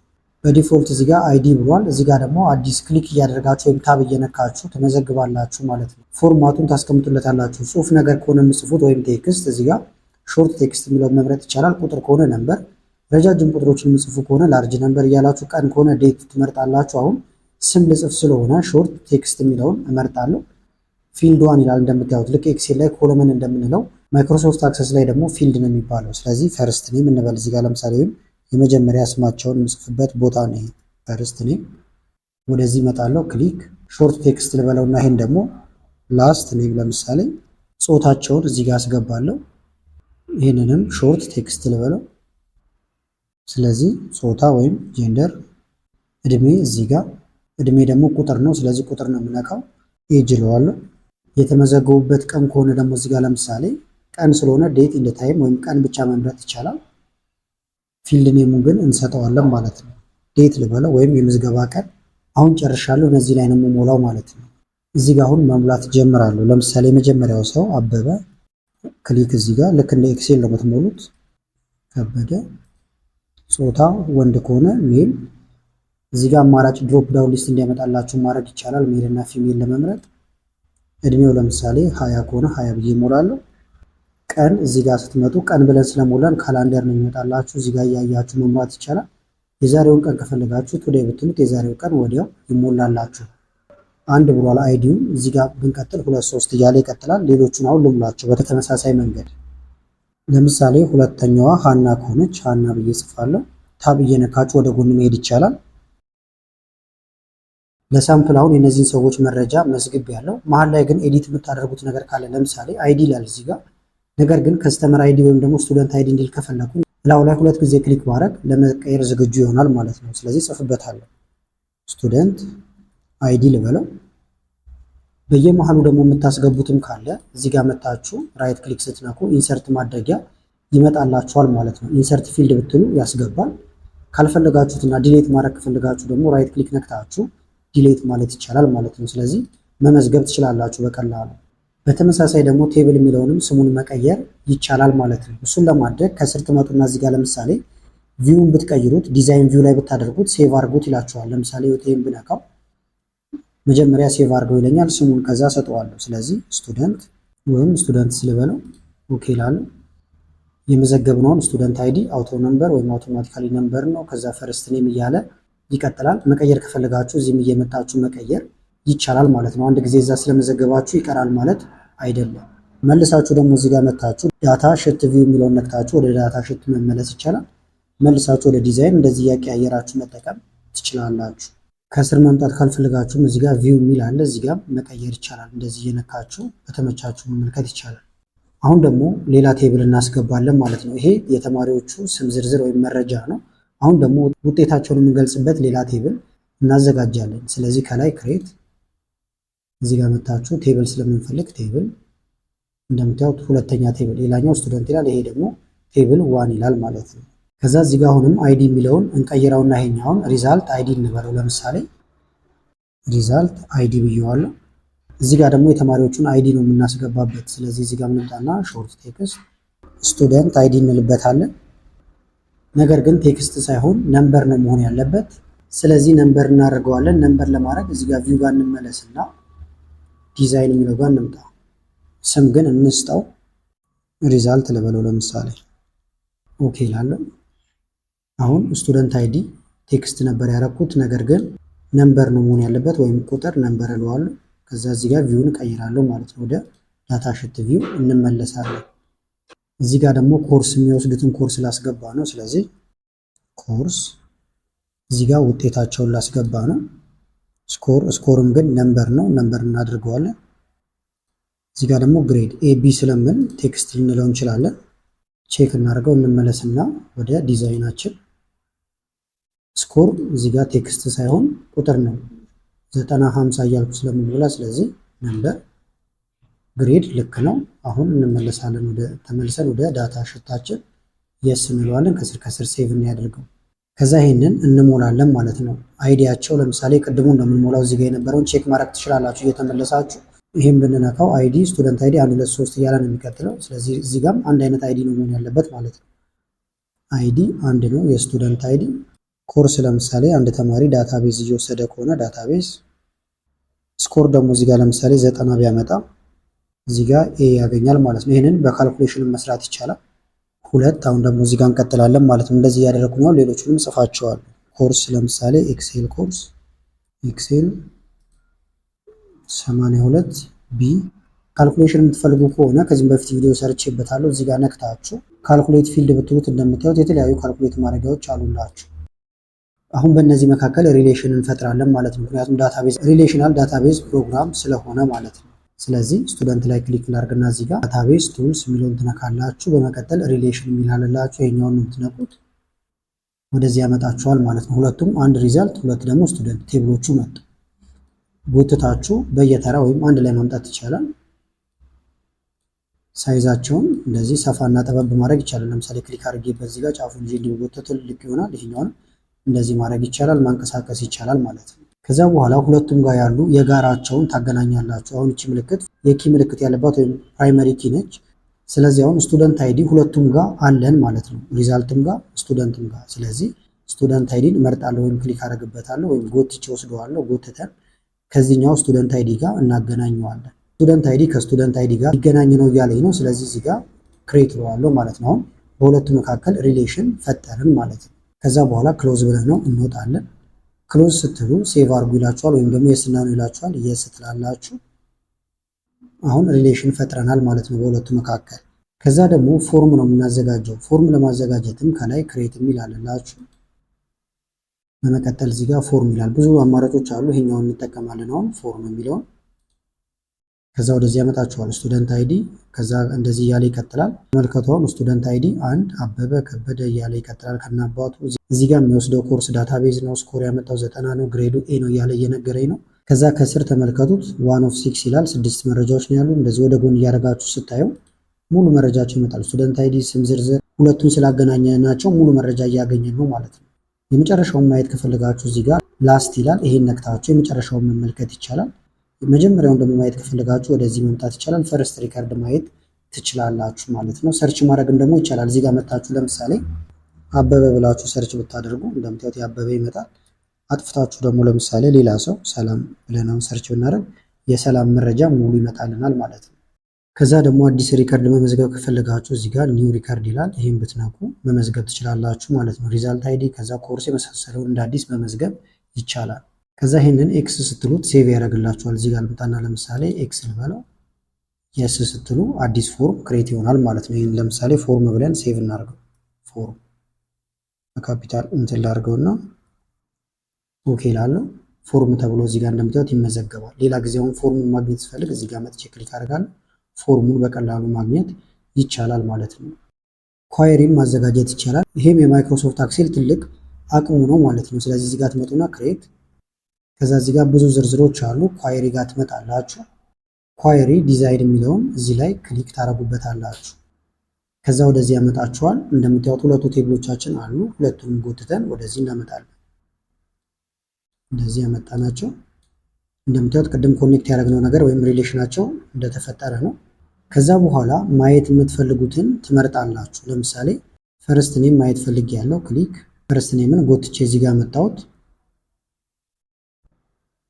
በዲፎልት እዚህ ጋር አይዲ ብሏል። እዚህ ጋር ደግሞ አዲስ ክሊክ እያደረጋችሁ ወይም ታብ እየነካችሁ ትመዘግባላችሁ ማለት ነው። ፎርማቱን ታስቀምጡለታላችሁ። ጽሁፍ ነገር ከሆነ የምጽፉት ወይም ቴክስት እዚህ ጋር ሾርት ቴክስት የሚለውን መምረጥ ይቻላል። ቁጥር ከሆነ ነምበር፣ ረጃጅም ቁጥሮችን የምጽፉ ከሆነ ላርጅ ነምበር እያላችሁ፣ ቀን ከሆነ ዴት ትመርጣላችሁ። አሁን ስም ልጽፍ ስለሆነ ሾርት ቴክስት የሚለውን እመርጣለሁ። ፊልድ ዋን ይላል እንደምታዩት፣ ልክ ኤክሴል ላይ ኮለመን እንደምንለው ማይክሮሶፍት አክሰስ ላይ ደግሞ ፊልድ ነው የሚባለው። ስለዚህ ፈርስት ኔም እንበል እዚህ ጋር ለምሳሌ፣ ወይም የመጀመሪያ ስማቸውን የምጽፍበት ቦታ ነው ይሄ ፈርስት ኔም። ወደዚህ እመጣለሁ፣ ክሊክ ሾርት ቴክስት ልበለውና ይሄን ደግሞ ላስት ኔም ለምሳሌ፣ ጾታቸውን እዚህ ጋር አስገባለሁ። ይህንንም ሾርት ቴክስት ልበለው። ስለዚህ ጾታ ወይም ጄንደር፣ እድሜ እዚህ ጋር እድሜ ደግሞ ቁጥር ነው። ስለዚህ ቁጥር ነው የምነካው። ኤጅ እለዋለሁ። የተመዘገቡበት ቀን ከሆነ ደግሞ እዚህ ጋር ለምሳሌ ቀን ስለሆነ ዴት ኢን ታይም ወይም ቀን ብቻ መምረጥ ይቻላል። ፊልድ ኔሙን ግን እንሰጠዋለን ማለት ነው። ዴት ልበለው ወይም የምዝገባ ቀን። አሁን ጨርሻለሁ። እነዚህ ላይ ነው የምሞላው ማለት ነው። እዚህ ጋር አሁን መሙላት ጀምራለሁ። ለምሳሌ የመጀመሪያው ሰው አበበ፣ ክሊክ እዚህ ጋር ልክ እንደ ኤክሴል ነው የምትሞሉት። ከበደ፣ ጾታ ወንድ ከሆነ ሜል። እዚህ ጋር አማራጭ ድሮፕ ዳውን ሊስት እንዲያመጣላችሁ ማድረግ ይቻላል፣ ሜል እና ፊሜል ለመምረጥ። እድሜው ለምሳሌ 20 ከሆነ 20 ብዬ እሞላለሁ። ቀን እዚህ ጋር ስትመጡ ቀን ብለን ስለሞላን ካላንደር ነው የሚመጣላችሁ። እዚህ ጋር እያያችሁ መሙላት ይቻላል። የዛሬውን ቀን ከፈለጋችሁ ቱዴይ ብትሉት የዛሬው ቀን ወዲያው ይሞላላችሁ። አንድ ብሏል አይዲው። እዚህ ጋር ብንቀጥል 2 3 እያለ ይቀጥላል። ሌሎቹን አሁን ልሙላቸው በተመሳሳይ መንገድ። ለምሳሌ ሁለተኛዋ ሀና ከሆነች ሀና ብዬ ጽፋለሁ። ታብ እየነካችሁ ወደ ጎን መሄድ ይቻላል። ለሳምፕል አሁን የነዚህን ሰዎች መረጃ መዝግብ ያለው። መሀል ላይ ግን ኤዲት የምታደርጉት ነገር ካለ ለምሳሌ አይዲ ይላል እዚህ ጋር። ነገር ግን ከስተመር አይዲ ወይም ደግሞ ስቱደንት አይዲ እንዲል ከፈለኩ ላው ላይ 2 ጊዜ ክሊክ ማድረግ ለመቀየር ዝግጁ ይሆናል ማለት ነው። ስለዚህ ጽፍበታለሁ። ስቱደንት አይዲ ልበለው። በየመሃሉ ደግሞ የምታስገቡትም ካለ እዚህ ጋር መታችሁ ራይት ክሊክ ስትነኩ ኢንሰርት ማድረጊያ ይመጣላችኋል ማለት ነው። ኢንሰርት ፊልድ ብትሉ ያስገባል። ካልፈለጋችሁትና ዲሌት ማድረግ ከፈለጋችሁ ደግሞ ራይት ክሊክ ነክታችሁ ዲሌት ማለት ይቻላል ማለት ነው። ስለዚህ መመዝገብ ትችላላችሁ በቀላሉ። በተመሳሳይ ደግሞ ቴብል የሚለውንም ስሙን መቀየር ይቻላል ማለት ነው። እሱን ለማድረግ ከስር ትመጡና እዚህ ጋር ለምሳሌ ቪውን ብትቀይሩት ዲዛይን ቪው ላይ ብታደርጉት ሴቭ አድርጉት ይላችኋል። ለምሳሌ ዩቲኤም ብነካው መጀመሪያ ሴቭ አድርገው ይለኛል። ስሙን ከዛ ሰጠዋለሁ። ስለዚህ ስቱደንት ወይም ስቱደንት ስለበለው ኦኬ ላለው የመዘገብነውን ስቱደንት አይዲ አውቶ ነምበር ወይም አውቶማቲካሊ ነምበር ነው። ከዛ ፈርስት ኔም እያለ ይቀጥላል። መቀየር ከፈለጋችሁ እዚህም እየመጣችሁ መቀየር ይቻላል ማለት ነው። አንድ ጊዜ እዛ ስለመዘገባችሁ ይቀራል ማለት አይደለም። መልሳችሁ ደግሞ እዚህ ጋር መታችሁ ዳታ ሽት ቪው የሚለውን ነክታችሁ ወደ ዳታ ሽት መመለስ ይቻላል። መልሳችሁ ወደ ዲዛይን እንደዚህ እያቀያየራችሁ መጠቀም ትችላላችሁ። ከስር መምጣት ካልፈለጋችሁም እዚህ ጋር ቪው የሚል አለ። እዚህ ጋር መቀየር ይቻላል። እንደዚህ እየነካችሁ በተመቻችሁ መመልከት ይቻላል። አሁን ደግሞ ሌላ ቴብል እናስገባለን ማለት ነው። ይሄ የተማሪዎቹ ስም ዝርዝር ወይም መረጃ ነው። አሁን ደግሞ ውጤታቸውን የምንገልጽበት ሌላ ቴብል እናዘጋጃለን። ስለዚህ ከላይ ክሬት እዚህ ጋር መታችሁ ቴብል ስለምንፈልግ ቴብል እንደምታዩት ሁለተኛ ቴብል፣ ሌላኛው ስቱደንት ይላል። ይሄ ደግሞ ቴብል ዋን ይላል ማለት ነው። ከዛ እዚህ ጋር አሁንም አይዲ የሚለውን እንቀይረውና ይሄኛውን ሪዛልት አይዲ እንበለው። ለምሳሌ ሪዛልት አይዲ ብየዋለሁ። እዚህ ጋር ደግሞ የተማሪዎቹን አይዲ ነው የምናስገባበት። ስለዚህ እዚህ ጋር ምንጣና ሾርት ቴክስት ስቱደንት አይዲ እንልበታለን። ነገር ግን ቴክስት ሳይሆን ነምበር ነው መሆን ያለበት። ስለዚህ ነምበር እናደርገዋለን። ነምበር ለማድረግ እዚህ ጋር ቪው ጋር እንመለስና ዲዛይን የሚለው ጋር እንምጣ። ስም ግን እንስጠው። ሪዛልት ልበለው ለምሳሌ ኦኬ ላለው። አሁን ስቱደንት አይዲ ቴክስት ነበር ያደረኩት፣ ነገር ግን ነምበር ነው መሆን ያለበት ወይም ቁጥር ነምበር እለዋለሁ። ከዛ እዚህ ጋር ቪውን እቀይራለሁ ማለት ነው። ወደ ዳታ ሽት ቪው እንመለሳለን። እዚህ ጋር ደግሞ ኮርስ የሚወስዱትን ኮርስ ላስገባ ነው። ስለዚህ ኮርስ እዚህ ጋር ውጤታቸውን ላስገባ ነው። ስኮርም ግን ነምበር ነው፣ ነምበር እናድርገዋለን። እዚህ ጋር ደግሞ ግሬድ ኤቢ ስለምን ቴክስት ልንለው እንችላለን። ቼክ እናደርገው እንመለስና ወደ ዲዛይናችን ስኮር እዚህ ጋር ቴክስት ሳይሆን ቁጥር ነው 90 50 እያልኩ ስለምንሞላ ስለዚህ ነምበር ግሬድ ልክ ነው። አሁን እንመለሳለን ተመልሰን ወደ ዳታ ሽታችን የስ እንለዋለን። ከስር ሴቭ እናያደርገው። ከዛ ይሄንን እንሞላለን ማለት ነው። አይዲያቸው ለምሳሌ ቅድሙ እንደምንሞላው እዚህ ጋር የነበረውን ቼክ ማድረግ ትችላላችሁ እየተመለሳችሁ። ይሄን ብንነካው አይዲ ስቱደንት አይዲ 1 2 3 እያለ ነው የሚቀጥለው። ስለዚህ እዚህ ጋርም አንድ አይነት አይዲ ነው መሆን ያለበት ማለት ነው። አይዲ አንድ ነው የስቱደንት አይዲ። ኮርስ ለምሳሌ አንድ ተማሪ ዳታቤዝ እየወሰደ ከሆነ ዳታቤዝ። ስኮር ደግሞ እዚህ ጋር ለምሳሌ 90 ቢያመጣ እዚህ ጋር ኤ ያገኛል ማለት ነው። ይሄንን በካልኩሌሽን መስራት ይቻላል። ሁለት አሁን ደግሞ እዚህ ጋር እንቀጥላለን ማለት ነው። እንደዚህ እያደረኩ ነው። ሌሎቹንም ጽፋቸዋለሁ። ኮርስ ለምሳሌ ኤክሴል ኮርስ ኤክሴል 82 ቢ። ካልኩሌሽን የምትፈልጉ ከሆነ ከዚህም በፊት ቪዲዮ ሰርቼበታለሁ። እዚህ ጋር ነክታችሁ ካልኩሌት ፊልድ ብትሉት እንደምታዩት የተለያዩ ካልኩሌት ማድረጊያዎች አሉላችሁ። አሁን በእነዚህ መካከል ሪሌሽን እንፈጥራለን ማለት ነው። ምክንያቱም ዳታቤዝ ሪሌሽናል ዳታቤዝ ፕሮግራም ስለሆነ ማለት ነው። ስለዚህ ስቱደንት ላይ ክሊክ ላድርግና እዚህ ጋር ዳታቤዝ ቱልስ የሚለውን ትነካላችሁ። በመቀጠል ሪሌሽን የሚላልላችሁ ይሄኛውን ነው የምትነቁት። ወደዚህ ያመጣችኋል ማለት ነው። ሁለቱም አንድ ሪዛልት፣ ሁለት ደግሞ ስቱደንት ቴብሎቹ መጡ። ጎትታችሁ በየተራ ወይም አንድ ላይ ማምጣት ይቻላል። ሳይዛቸውን እንደዚህ ሰፋና ጠበብ ማድረግ ይቻላል። ለምሳሌ ክሊክ አድርጌበት እዚህ ጋር ጫፉን ይዤ እንዲጎተት ትልቅ ይሆናል። ይሄኛውን እንደዚህ ማድረግ ይቻላል፣ ማንቀሳቀስ ይቻላል ማለት ነው። ከዛ በኋላ ሁለቱም ጋር ያሉ የጋራቸውን ታገናኛላችሁ። አሁን እቺ ምልክት የኪ ምልክት ያለባት ወይም ፕራይመሪ ኪ ነች። ስለዚህ አሁን ስቱደንት አይዲ ሁለቱም ጋር አለን ማለት ነው፣ ሪዛልትም ጋር ስቱደንትም ጋር። ስለዚህ ስቱደንት አይዲን እመርጣለሁ ወይም ክሊክ አደርግበታለሁ ወይም ጎትቼ ወስደዋለሁ። ጎትተን ከዚህኛው ስቱደንት አይዲ ጋር እናገናኘዋለን። ስቱደንት አይዲ ከስቱደንት አይዲ ጋር ሊገናኝ ነው እያለኝ ነው። ስለዚህ እዚህ ጋር ክሬት እለዋለሁ ማለት ነው። አሁን በሁለቱ መካከል ሪሌሽን ፈጠርን ማለት ነው። ከዛ በኋላ ክሎዝ ብለን ነው እንወጣለን። ክሎዝ ስትሉ ሴቭ አድርጉ ይላችኋል፣ ወይም ደግሞ የስና ነው ይላችኋል። የስ ትላላችሁ። አሁን ሪሌሽን ፈጥረናል ማለት ነው በሁለቱ መካከል። ከዛ ደግሞ ፎርም ነው የምናዘጋጀው። ፎርም ለማዘጋጀትም ከላይ ክሬት የሚል አለላችሁ። በመቀጠል እዚህ ጋር ፎርም ይላል። ብዙ አማራጮች አሉ። ይሄኛውን እንጠቀማለን አሁን ፎርም የሚለውን። ከዛ ወደዚህ ያመጣችኋል ስቱደንት አይዲ። ከዛ እንደዚህ እያለ ይቀጥላል። ተመልከቱን ስቱደንት አይዲ አንድ አበበ ከበደ እያለ ይቀጥላል ከናባቱ። እዚህ ጋር የሚወስደው ኮርስ ዳታቤዝ ነው። ስኮር ያመጣው 90 ነው። ግሬዱ ኤ ነው እያለ እየነገረኝ ነው። ከዛ ከስር ተመልከቱት 1 ኦፍ 6 ይላል። 6 መረጃዎች ነው ያሉ። እንደዚህ ወደ ጎን እያደረጋችሁ ስታዩ ሙሉ መረጃቸው ይመጣል። ስቱደንት አይዲ፣ ስም ዝርዝር፣ ሁለቱን ስላገናኘናቸው ሙሉ መረጃ እያገኘን ነው ማለት ነው። የመጨረሻውን ማየት ከፈለጋችሁ እዚህ ጋር ላስት ይላል። ይሄን ነክታችሁ የመጨረሻውን መመልከት ይቻላል። መጀመሪያውን ደግሞ ማየት ከፈለጋችሁ ወደዚህ መምጣት ይቻላል። ፈርስት ሪከርድ ማየት ትችላላችሁ ማለት ነው። ሰርች ማድረግም ደግሞ ይቻላል። እዚህ ጋር መጣችሁ ለምሳሌ አበበ ብላችሁ ሰርች ብታደርጉ እንደምታዩት ያበበ ይመጣል። አጥፍታችሁ ደግሞ ለምሳሌ ሌላ ሰው ሰላም ብለናውን ሰርች ብናደርግ የሰላም መረጃ ሙሉ ይመጣልናል ማለት ነው። ከዛ ደግሞ አዲስ ሪከርድ መመዝገብ ከፈለጋችሁ እዚህ ጋር ኒው ሪከርድ ይላል። ይህን ብትነኩ መመዝገብ ትችላላችሁ ማለት ነው። ሪዛልት አይዲ ከዛ ኮርስ የመሳሰለውን እንደ አዲስ መመዝገብ ይቻላል። ከዛ ይህንን ኤክስ ስትሉት ሴቭ ያደርግላችኋል። እዚህ ጋር ልምጣና ለምሳሌ ኤክስ ልበለው። የስ ስትሉ አዲስ ፎርም ክሬት ይሆናል ማለት ነው። ይህን ለምሳሌ ፎርም ብለን ሴቭ እናደርገው። ፎርም በካፒታል እንትን ላድርገውና ኦኬ ላለው ፎርም ተብሎ እዚህ ጋር እንደምታዩት ይመዘገባል። ሌላ ጊዜውን ፎርሙን ማግኘት ስፈልግ እዚህ ጋር መጥቼ ክሊክ አደርጋለሁ። ፎርሙን በቀላሉ ማግኘት ይቻላል ማለት ነው። ኳየሪም ማዘጋጀት ይቻላል። ይሄም የማይክሮሶፍት ኤክሴል ትልቅ አቅሙ ነው ማለት ነው። ስለዚህ እዚህ ጋር ትመጡና ክሬት፣ ከዛ እዚህ ጋር ብዙ ዝርዝሮች አሉ። ኳየሪ ጋር ትመጣላችሁ። ኳየሪ ዲዛይን የሚለውን እዚህ ላይ ክሊክ ታረጉበታላችሁ። ከዛ ወደዚህ ያመጣችኋል። እንደምታዩት ሁለቱ ቴብሎቻችን አሉ። ሁለቱንም ጎትተን ወደዚህ እናመጣለን። እንደዚህ ያመጣናቸው እንደምታዩት ቅድም ኮኔክት ያደረግነው ነገር ወይም ሪሌሽናቸው እንደተፈጠረ ነው። ከዛ በኋላ ማየት የምትፈልጉትን ትመርጣላችሁ። ለምሳሌ ፈርስት ኔም ማየት ፈልግ ያለው ክሊክ ፈርስት ኔምን ጎትቼ እዚህ ጋር መጣሁት።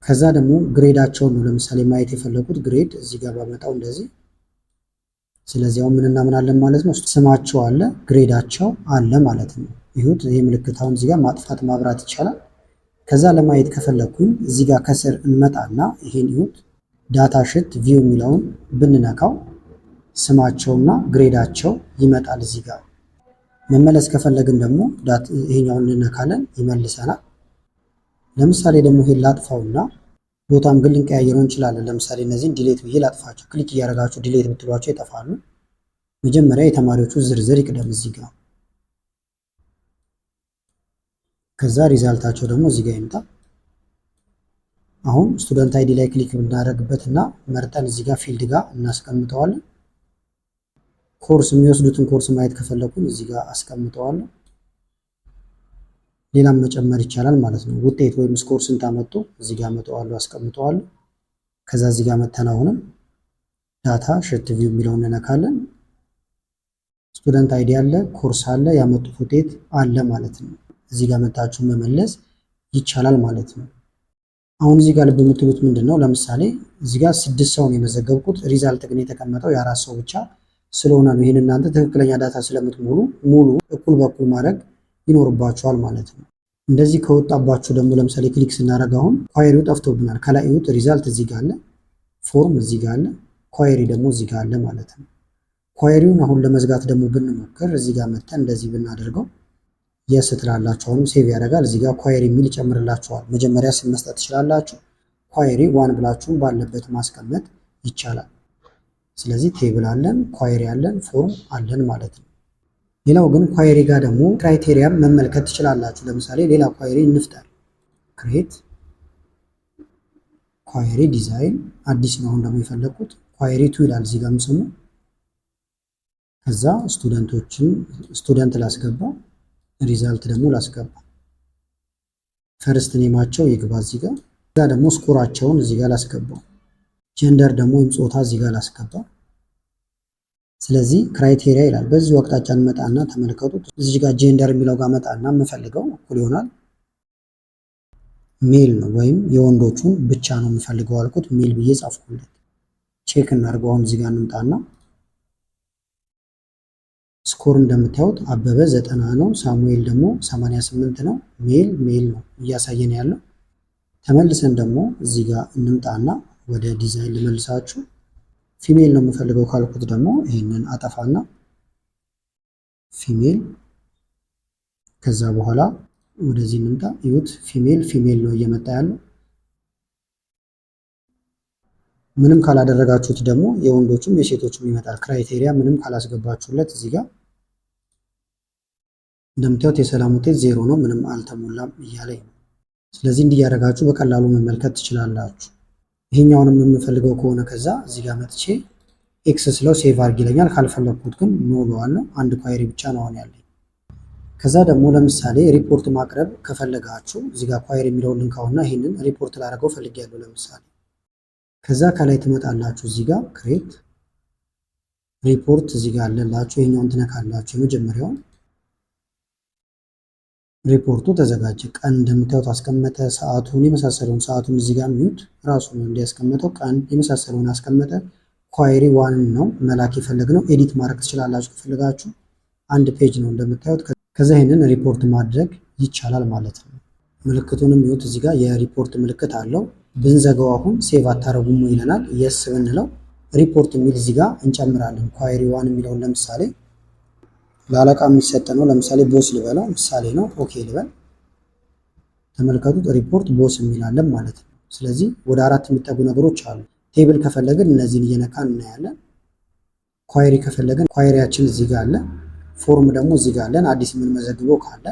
ከዛ ደግሞ ግሬዳቸውን ነው ለምሳሌ ማየት የፈለጉት ግሬድ እዚህ ጋር ባመጣው እንደዚህ። ስለዚህ አሁን ምንና ምን አለን ማለት ነው? ስማቸው አለ፣ ግሬዳቸው አለ ማለት ነው። ይሁት ይሄ ምልክት አሁን እዚህ ጋር ማጥፋት ማብራት ይቻላል። ከዛ ለማየት ከፈለኩኝ እዚህ ጋር ከስር እንመጣና ይሄን ይሁት ዳታ ሽት ቪው የሚለውን ብንነካው ስማቸውና ግሬዳቸው ይመጣል። እዚህ ጋር መመለስ ከፈለግን ደግሞ ይሄኛውን እንነካለን፣ ይመልሰናል። ለምሳሌ ደግሞ ይሄን ላጥፋውና ቦታም ግን ልንቀያየረው እንችላለን። ለምሳሌ እነዚህን ዲሌት ብዬ ላጥፋቸው። ክሊክ እያደረጋችሁ ዲሌት ብትሏቸው ይጠፋሉ። መጀመሪያ የተማሪዎቹ ዝርዝር ይቅደም እዚህ ጋር። ከዛ ሪዛልታቸው ደግሞ እዚህ ጋር ይምጣ። አሁን ስቱደንት አይዲ ላይ ክሊክ ብናደርግበት እና መርጠን እዚህ ጋር ፊልድ ጋር እናስቀምጠዋለን። ኮርስ የሚወስዱትን ኮርስ ማየት ከፈለኩኝ እዚህ ጋር አስቀምጠዋለሁ። ሌላም መጨመር ይቻላል ማለት ነው። ውጤት ወይም ስኮር ስንት አመጡ እዚህ ጋር አመጣዋለሁ፣ አስቀምጠዋለሁ። ከዛ እዚህ ጋር መተን አሁንም ዳታ ሽት ቪው የሚለውን እንነካለን። ስቱደንት አይዲ አለ፣ ኮርስ አለ፣ ያመጡት ውጤት አለ ማለት ነው። እዚህ ጋር መታችሁ መመለስ ይቻላል ማለት ነው። አሁን እዚህ ጋር ልብ የምትሉት ምንድን ነው? ለምሳሌ እዚህ ጋር 6 ሰው ነው የመዘገብኩት። ሪዛልት ግን የተቀመጠው የ4 ሰው ብቻ ስለሆነ ነው። ይህን እናንተ ትክክለኛ ዳታ ስለምትሞሉ ሙሉ እኩል በኩል ማድረግ ይኖርባቸዋል ማለት ነው። እንደዚህ ከወጣባችሁ ደግሞ ለምሳሌ ክሊክ ስናደርግ አሁን ኳየሪው ጠፍቶብናል። ከላይ እዩት፣ ሪዛልት እዚህ ጋር አለ፣ ፎርም እዚህ ጋር አለ፣ ኳየሪ ደግሞ እዚህ ጋር አለ ማለት ነው። ኳየሪውን አሁን ለመዝጋት ደግሞ ብንሞክር እዚህ ጋር መተን እንደዚህ ብናደርገው የስ ትላላችሁ። አሁንም ሴቭ ያደርጋል። እዚህ ጋር ኳየሪ የሚል ይጨምርላችኋል። መጀመሪያ ስም መስጠት ትችላላችሁ። ኳየሪ ዋን ብላችሁም ባለበት ማስቀመጥ ይቻላል። ስለዚህ ቴብል አለን፣ ኳየሪ አለን፣ ፎርም አለን ማለት ነው። ሌላው ግን ኳየሪ ጋር ደግሞ ክራይቴሪያ መመልከት ትችላላችሁ። ለምሳሌ ሌላ ኳየሪ እንፍጠር። ክሬት ኳየሪ ዲዛይን አዲስ ነው አሁን ደግሞ የፈለኩት ኳየሪ ቱ ይላል እዚህ ጋር ስሙ። ከዛ ስቱደንት ላስገባ፣ ሪዛልት ደግሞ ላስገባ። ፈርስት ኔማቸው ይግባ እዚህ ጋር። ከዛ ደግሞ ስኮራቸውን እዚህ ጋር ላስገባው። ጀንደር ደግሞ ወይም ጾታ እዚህ ጋር ላስገባ። ስለዚህ ክራይቴሪያ ይላል። በዚህ አቅጣጫ እንመጣና ተመልከቱት። እዚህ ጋር ጀንደር የሚለው ጋር መጣና የምፈልገው እኩል ይሆናል ሜል ነው ወይም የወንዶቹን ብቻ ነው የምፈልገው አልኩት። ሜል ብዬ ጻፍኩለት። ቼክ እናድርገው። አሁን እዚህ ጋር እንምጣና ስኮር እንደምታዩት አበበ 90 ነው፣ ሳሙኤል ደግሞ 88 ነው። ሜል ነው እያሳየን ያለው። ተመልሰን ደግሞ እዚህ ጋር እንምጣና ወደ ዲዛይን ልመልሳችሁ። ፊሜል ነው የምፈልገው ካልኩት ደግሞ ይሄንን አጠፋና ፊሜል። ከዛ በኋላ ወደዚህ እንምጣ። እዩት፣ ፊሜል ነው እየመጣ ያለው። ምንም ካላደረጋችሁት ደግሞ የወንዶቹም የሴቶቹም ይመጣል። ክራይቴሪያ ምንም ካላስገባችሁለት እዚህ ጋር እንደምታዩት የሰላም ውጤት 0 ነው፣ ምንም አልተሞላም እያለኝ ነው። ስለዚህ እንዲያደርጋችሁ በቀላሉ መመልከት ትችላላችሁ። ይሄኛውንም የምፈልገው ከሆነ ከዛ እዚህ ጋር መጥቼ ኤክስ ስለው ሴቭ አድርግ ይለኛል። ካልፈለኩት ግን ኖ እለዋለሁ። አንድ ኳየሪ ብቻ ነው አሁን ያለኝ። ከዛ ደግሞ ለምሳሌ ሪፖርት ማቅረብ ከፈለጋችሁ እዚህ ጋር ኳየሪ የሚለውን ልንካውና ይሄንን ሪፖርት ላደርገው ፈልጌያለሁ ለምሳሌ። ከዛ ከላይ ትመጣላችሁ እዚህ ጋር ክሬት ሪፖርት እዚህ ጋር አለላችሁ። ይሄኛውን ትነካላችሁ። የመጀመሪያውን ሪፖርቱ ተዘጋጀ። ቀን እንደምታዩት አስቀመጠ። ሰዓቱን የመሳሰለውን ሰዓቱን እዚህ ጋር ሚዩት ራሱ ነው እንዲያስቀመጠው። ቀን የመሳሰለውን አስቀመጠ። ኳየሪ ዋን ነው መላክ የፈለግነው። ኤዲት ማድረግ ትችላላችሁ ከፈለጋችሁ። አንድ ፔጅ ነው እንደምታዩት። ከዛ ይሄንን ሪፖርት ማድረግ ይቻላል ማለት ነው። ምልክቱንም ሚዩት እዚህ ጋር የሪፖርት ምልክት አለው። ብንዘጋው አሁን ሴቭ አታረጉም ይለናል። የስ ብንለው ሪፖርት የሚል እዚህ ጋር እንጨምራለን። ኳየሪ ዋን የሚለውን ለምሳሌ ለአለቃ የሚሰጥ ነው። ለምሳሌ ቦስ ልበለው፣ ምሳሌ ነው። ኦኬ ልበል። ተመልከቱት፣ ሪፖርት ቦስ የሚላለን ማለት ነው። ስለዚህ ወደ 4 የሚጠጉ ነገሮች አሉ። ቴብል ከፈለግን እነዚህን እየነካን እናያለን። ኳየሪ ከፈለግን ኳየሪያችን እዚህ ጋር አለ። ፎርም ደግሞ እዚህ ጋር አለን፣ አዲስ የምንመዘግበው ካለ።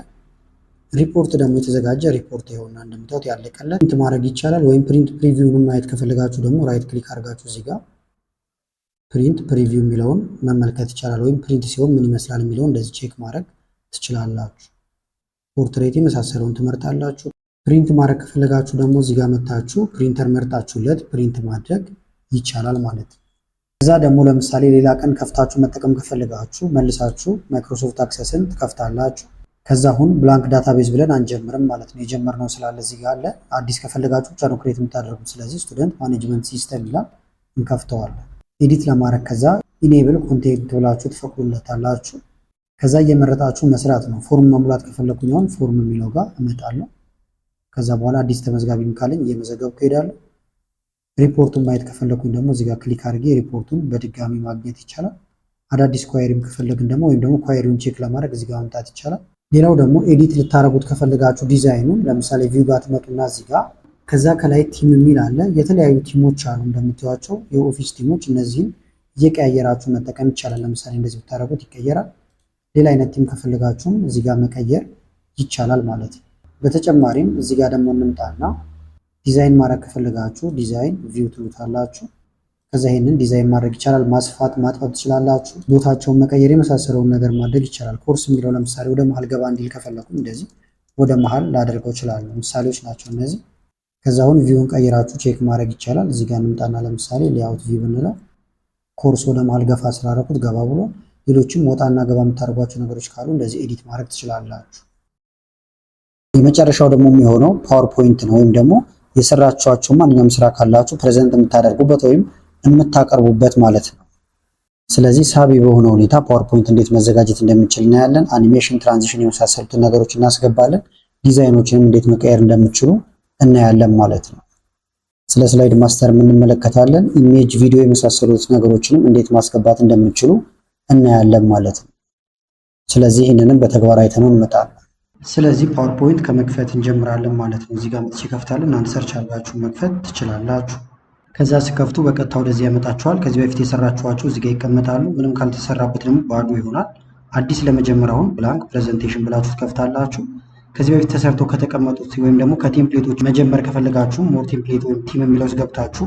ሪፖርት ደግሞ የተዘጋጀ ሪፖርት ይሆንና እንደምታዩት ያለቀለት ፕሪንት ማድረግ ይቻላል። ወይም ፕሪንት ፕሪቪውን ማየት ከፈለጋችሁ ደግሞ ራይት ክሊክ አድርጋችሁ እዚህ ጋር ፕሪንት ፕሪቪው የሚለውን መመልከት ይቻላል። ወይም ፕሪንት ሲሆን ምን ይመስላል የሚለውን እንደዚህ ቼክ ማድረግ ትችላላችሁ። ፖርትሬት የመሳሰለውን ትመርጣላችሁ። ፕሪንት ማድረግ ከፈለጋችሁ ደግሞ እዚህ ጋር መታችሁ ፕሪንተር መርጣችሁለት ፕሪንት ማድረግ ይቻላል ማለት ነው። ከዛ ደግሞ ለምሳሌ ሌላ ቀን ከፍታችሁ መጠቀም ከፈለጋችሁ መልሳችሁ ማይክሮሶፍት አክሰስን ትከፍታላችሁ። ከዛ አሁን ብላንክ ዳታቤዝ ብለን አንጀምርም ማለት ነው። የጀመርነው ስላለ እዚህ ጋር አለ። አዲስ ከፈለጋችሁ ብቻ ነው ክሬት የምታደርጉት። ስለዚህ ስቱደንት ማኔጅመንት ሲስተም ይላል፣ እንከፍተዋለን። ኤዲት ለማድረግ ከዛ ኢኔብል ኮንቴንት ብላችሁ ትፈቅዱለታላችሁ። ከዛ እየመረጣችሁ መስራት ነው። ፎርም መሙላት ከፈለኩኝ አሁን ፎርም የሚለው ጋር እመጣለሁ። ከዛ በኋላ አዲስ ተመዝጋቢም ካለኝ እየመዘገብኩ እሄዳለሁ። ሪፖርቱን ማየት ከፈለኩኝ ደግሞ እዚህ ጋር ክሊክ አድርጌ ሪፖርቱን በድጋሚ ማግኘት ይቻላል። አዳዲስ ኳየሪም ከፈለግን ደግሞ ወይም ደግሞ ኳየሪውን ቼክ ለማድረግ እዚህ ጋር መምጣት ይቻላል። ሌላው ደግሞ ኤዲት ልታረጉት ከፈለጋችሁ ዲዛይኑን ለምሳሌ ቪው ጋር ትመጡና እዚህ ጋር ከዛ ከላይ ቲም የሚል አለ። የተለያዩ ቲሞች አሉ እንደምታዩቸው የኦፊስ ቲሞች። እነዚህን እየቀያየራችሁ መጠቀም ይቻላል። ለምሳሌ እንደዚህ ብታደርጉት ይቀየራል። ሌላ አይነት ቲም ከፈለጋችሁም እዚህ ጋር መቀየር ይቻላል ማለት ነው። በተጨማሪም እዚህ ጋር ደግሞ እንምጣና ዲዛይን ማድረግ ከፈለጋችሁ ዲዛይን ቪው ትሉታላችሁ። ከዛ ይሄንን ዲዛይን ማድረግ ይቻላል። ማስፋት ማጥፋት ትችላላችሁ። ቦታቸውን መቀየር የመሳሰለውን ነገር ማድረግ ይቻላል። ኮርስ የሚለው ለምሳሌ ወደ መሀል ገባ እንዲል ከፈለኩ እንደዚህ ወደ መሀል ላደርገው እችላለሁ። ምሳሌዎች ናቸው እነዚህ። ከዛ አሁን ቪውን ቀይራችሁ ቼክ ማድረግ ይቻላል። እዚህ ጋር እንምጣና ለምሳሌ ሌአውት ቪው ብንለው ኮርስ ወደ መሀል ገፋ ስላደረኩት ገባ ብሎ፣ ሌሎችም ወጣና ገባ የምታደርጓቸው ነገሮች ካሉ እንደዚህ ኤዲት ማድረግ ትችላላችሁ። የመጨረሻው ደግሞ የሚሆነው ፓወርፖይንት ነው፣ ወይም ደግሞ የሰራችኋቸው ማንኛውም ስራ ካላችሁ ፕሬዘንት የምታደርጉበት ወይም የምታቀርቡበት ማለት ነው። ስለዚህ ሳቢ በሆነ ሁኔታ ፓወርፖይንት እንዴት መዘጋጀት እንደምንችል እናያለን። አኒሜሽን፣ ትራንዚሽን የመሳሰሉትን ነገሮች እናስገባለን። ዲዛይኖችንም እንዴት መቀየር እንደምትችሉ እናያለን ማለት ነው። ስለ ስላይድ ማስተር እንመለከታለን። ኢሜጅ፣ ቪዲዮ የመሳሰሉት ነገሮችንም እንዴት ማስገባት እንደምንችሉ እናያለን ማለት ነው። ስለዚህ ይህንንም በተግባር አይተነው እንመጣለን። ስለዚህ ፓወርፖይንት ከመክፈት እንጀምራለን ማለት ነው። እዚህ ጋር መጥቼ እከፍታለሁ። እናንተ ሰርች አድርጋችሁ መክፈት ትችላላችሁ። ከዛ ስከፍቱ በቀጥታ ወደዚህ ያመጣችኋል። ከዚህ በፊት የሰራችኋቸው እዚህ ጋር ይቀመጣሉ። ምንም ካልተሰራበት ደግሞ ባዶ ይሆናል። አዲስ ለመጀመሪያውን ብላንክ ፕሬዘንቴሽን ብላችሁ ትከፍታላችሁ። ከዚህ በፊት ተሰርተው ከተቀመጡት ወይም ደግሞ ከቴምፕሌቶች መጀመር ከፈለጋችሁ ሞር ቴምፕሌት ወይም ቲም የሚለው ውስጥ ገብታችሁ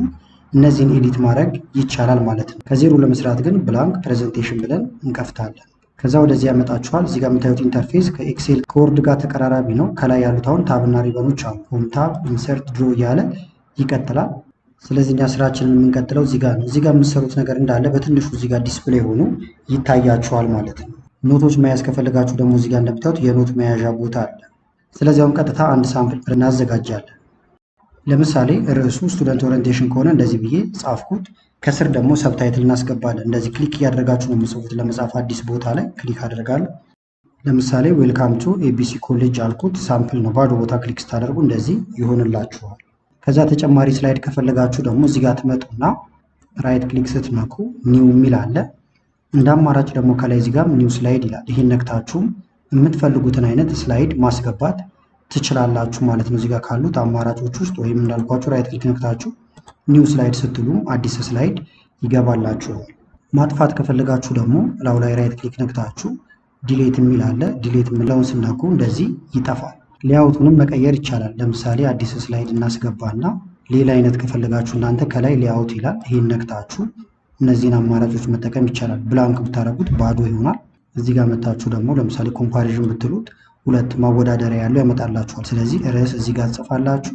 እነዚህን ኤዲት ማድረግ ይቻላል ማለት ነው። ከዜሮ ለመስራት ግን ብላንክ ፕሬዘንቴሽን ብለን እንከፍታለን። ከዛ ወደዚህ ያመጣችኋል። እዚህ ጋር የምታዩት ኢንተርፌስ ከኤክሴል ከወርድ ጋር ተቀራራቢ ነው። ከላይ ያሉት አሁን ታብ እና ሪበኖች አሉ። ሆም ታብ፣ ኢንሰርት፣ ድሮ እያለ ይቀጥላል። ስለዚህ እኛ ስራችንን የምንቀጥለው እዚህ ጋር ነው። እዚህ ጋር የምትሰሩት ነገር እንዳለ በትንሹ እዚህ ጋር ዲስፕሌይ ሆኖ ይታያችኋል ማለት ነው። ኖቶች መያዝ ከፈለጋችሁ ደግሞ እዚህ ጋር እንደምታዩት የኖት መያዣ ቦታ አለ። ስለዚህ አሁን ቀጥታ አንድ ሳምፕል እናዘጋጃለን። ለምሳሌ ርዕሱ ስቱደንት ኦሪየንቴሽን ከሆነ እንደዚህ ብዬ ጻፍኩት። ከስር ደግሞ ሰብታይትል እናስገባለን። እንደዚህ ክሊክ እያደረጋችሁ ነው የምጽፉት። ለመጻፍ አዲስ ቦታ ላይ ክሊክ አደርጋለሁ። ለምሳሌ ዌልካም ቱ ኤቢሲ ኮሌጅ አልኩት። ሳምፕል ነው። ባዶ ቦታ ክሊክ ስታደርጉ እንደዚህ ይሆንላችኋል። ከዛ ተጨማሪ ስላይድ ከፈለጋችሁ ደግሞ እዚህ ጋር ትመጡና ራይት ክሊክ ስትነኩ ኒው የሚል አለ። እንደ አማራጭ ደግሞ ከላይ እዚህ ጋር ኒው ስላይድ ይላል። ይህን ነክታችሁም የምትፈልጉትን አይነት ስላይድ ማስገባት ትችላላችሁ ማለት ነው። እዚህ ጋር ካሉት አማራጮች ውስጥ ወይም እንዳልኳችሁ ራይት ክሊክ ነክታችሁ ኒው ስላይድ ስትሉ አዲስ ስላይድ ይገባላችኋል። ማጥፋት ከፈለጋችሁ ደግሞ ላዩ ላይ ራይት ክሊክ ነክታችሁ ዲሌት የሚል አለ። ዲሌት የሚለውን ስነኩ እንደዚህ ይጠፋል። ሌአውቱንም መቀየር ይቻላል። ለምሳሌ አዲስ ስላይድ እናስገባና ሌላ አይነት ከፈለጋችሁ እናንተ ከላይ ሌአውት ይላል። ይህን ነክታችሁ እነዚህን አማራጮች መጠቀም ይቻላል። ብላንክ ብታደርጉት ባዶ ይሆናል። እዚህ ጋር መታችሁ ደግሞ ለምሳሌ ኮምፓሪዥን ብትሉት ሁለት ማወዳደሪያ ያለው ያመጣላችኋል። ስለዚህ ርዕስ እዚህ ጋር ጽፋላችሁ፣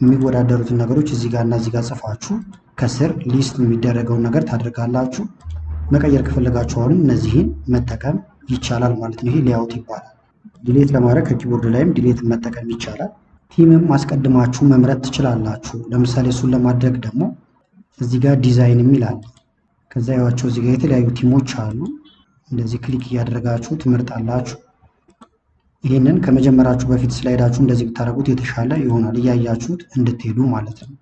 የሚወዳደሩትን ነገሮች እዚህ ጋር እና እዚህ ጋር ጽፋችሁ ከስር ሊስት የሚደረገውን ነገር ታደርጋላችሁ። መቀየር ከፈለጋችሁ አሁንም እነዚህን መጠቀም ይቻላል ማለት ነው። ይሄ ሌአውት ይባላል። ዲሌት ለማድረግ ከኪቦርድ ላይም ዲሌት መጠቀም ይቻላል። ቲምም አስቀድማችሁ መምረጥ ትችላላችሁ። ለምሳሌ እሱን ለማድረግ ደግሞ እዚህ ጋር ዲዛይን የሚል አለ። ከዛ ያዋቸው እዚህ ጋር የተለያዩ ቲሞች አሉ። እንደዚህ ክሊክ እያደረጋችሁ ትመርጣላችሁ። ይህንን ከመጀመራችሁ በፊት ስላይዳችሁ እንደዚህ ብታደርጉት የተሻለ ይሆናል፣ እያያችሁት እንድትሄዱ ማለት ነው።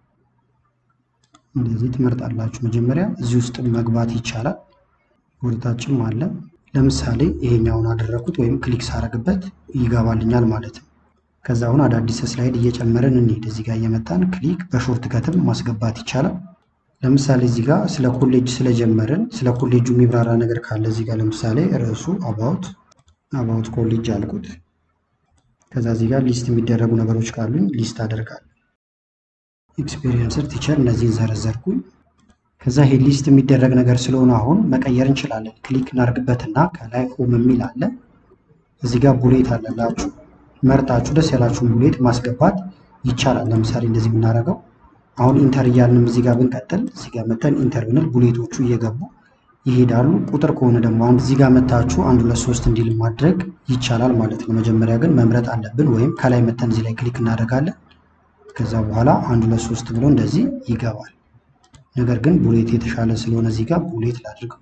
እንደዚህ ትመርጣላችሁ። መጀመሪያ እዚህ ውስጥ መግባት ይቻላል። ወደታችም አለ። ለምሳሌ ይሄኛውን አደረኩት ወይም ክሊክ ሳረግበት ይገባልኛል ማለት ነው። ከዛ አሁን አዳዲስ ስላይድ እየጨመረን እንሄድ። እዚህ ጋር እየመጣን ክሊክ በሾርት ከትም ማስገባት ይቻላል። ለምሳሌ እዚህ ጋር ስለ ኮሌጅ ስለጀመርን ስለ ኮሌጁ የሚብራራ ነገር ካለ እዚህ ጋር ለምሳሌ ርዕሱ አባውት ኮሌጅ አልኩት። ከዛ እዚህ ጋር ሊስት የሚደረጉ ነገሮች ካሉኝ ሊስት አደርጋለሁ። ኤክስፒሪየንስድ ቲቸር እነዚህን ዘረዘርኩኝ። ከዛ ይሄ ሊስት የሚደረግ ነገር ስለሆነ አሁን መቀየር እንችላለን። ክሊክ እናርግበትና ከላይ ሆም የሚል አለ። እዚህ ጋር ቡሌት አለላችሁ። መርጣችሁ ደስ ያላችሁን ቡሌት ማስገባት ይቻላል። ለምሳሌ እንደዚህ ብናደርገው አሁን ኢንተር እያልንም እዚህ ጋር ብንቀጥል እዚህ ጋር መተን ኢንተር ብንል ቡሌቶቹ እየገቡ ይሄዳሉ። ቁጥር ከሆነ ደግሞ አንድ እዚህ ጋር መታችሁ 1 2 3 እንዲል ማድረግ ይቻላል ማለት ነው። መጀመሪያ ግን መምረጥ አለብን። ወይም ከላይ መተን እዚህ ላይ ክሊክ እናደርጋለን። ከዛ በኋላ 1 2 3 ብሎ እንደዚህ ይገባል። ነገር ግን ቡሌት የተሻለ ስለሆነ እዚህ ጋር ቡሌት ላድርገው።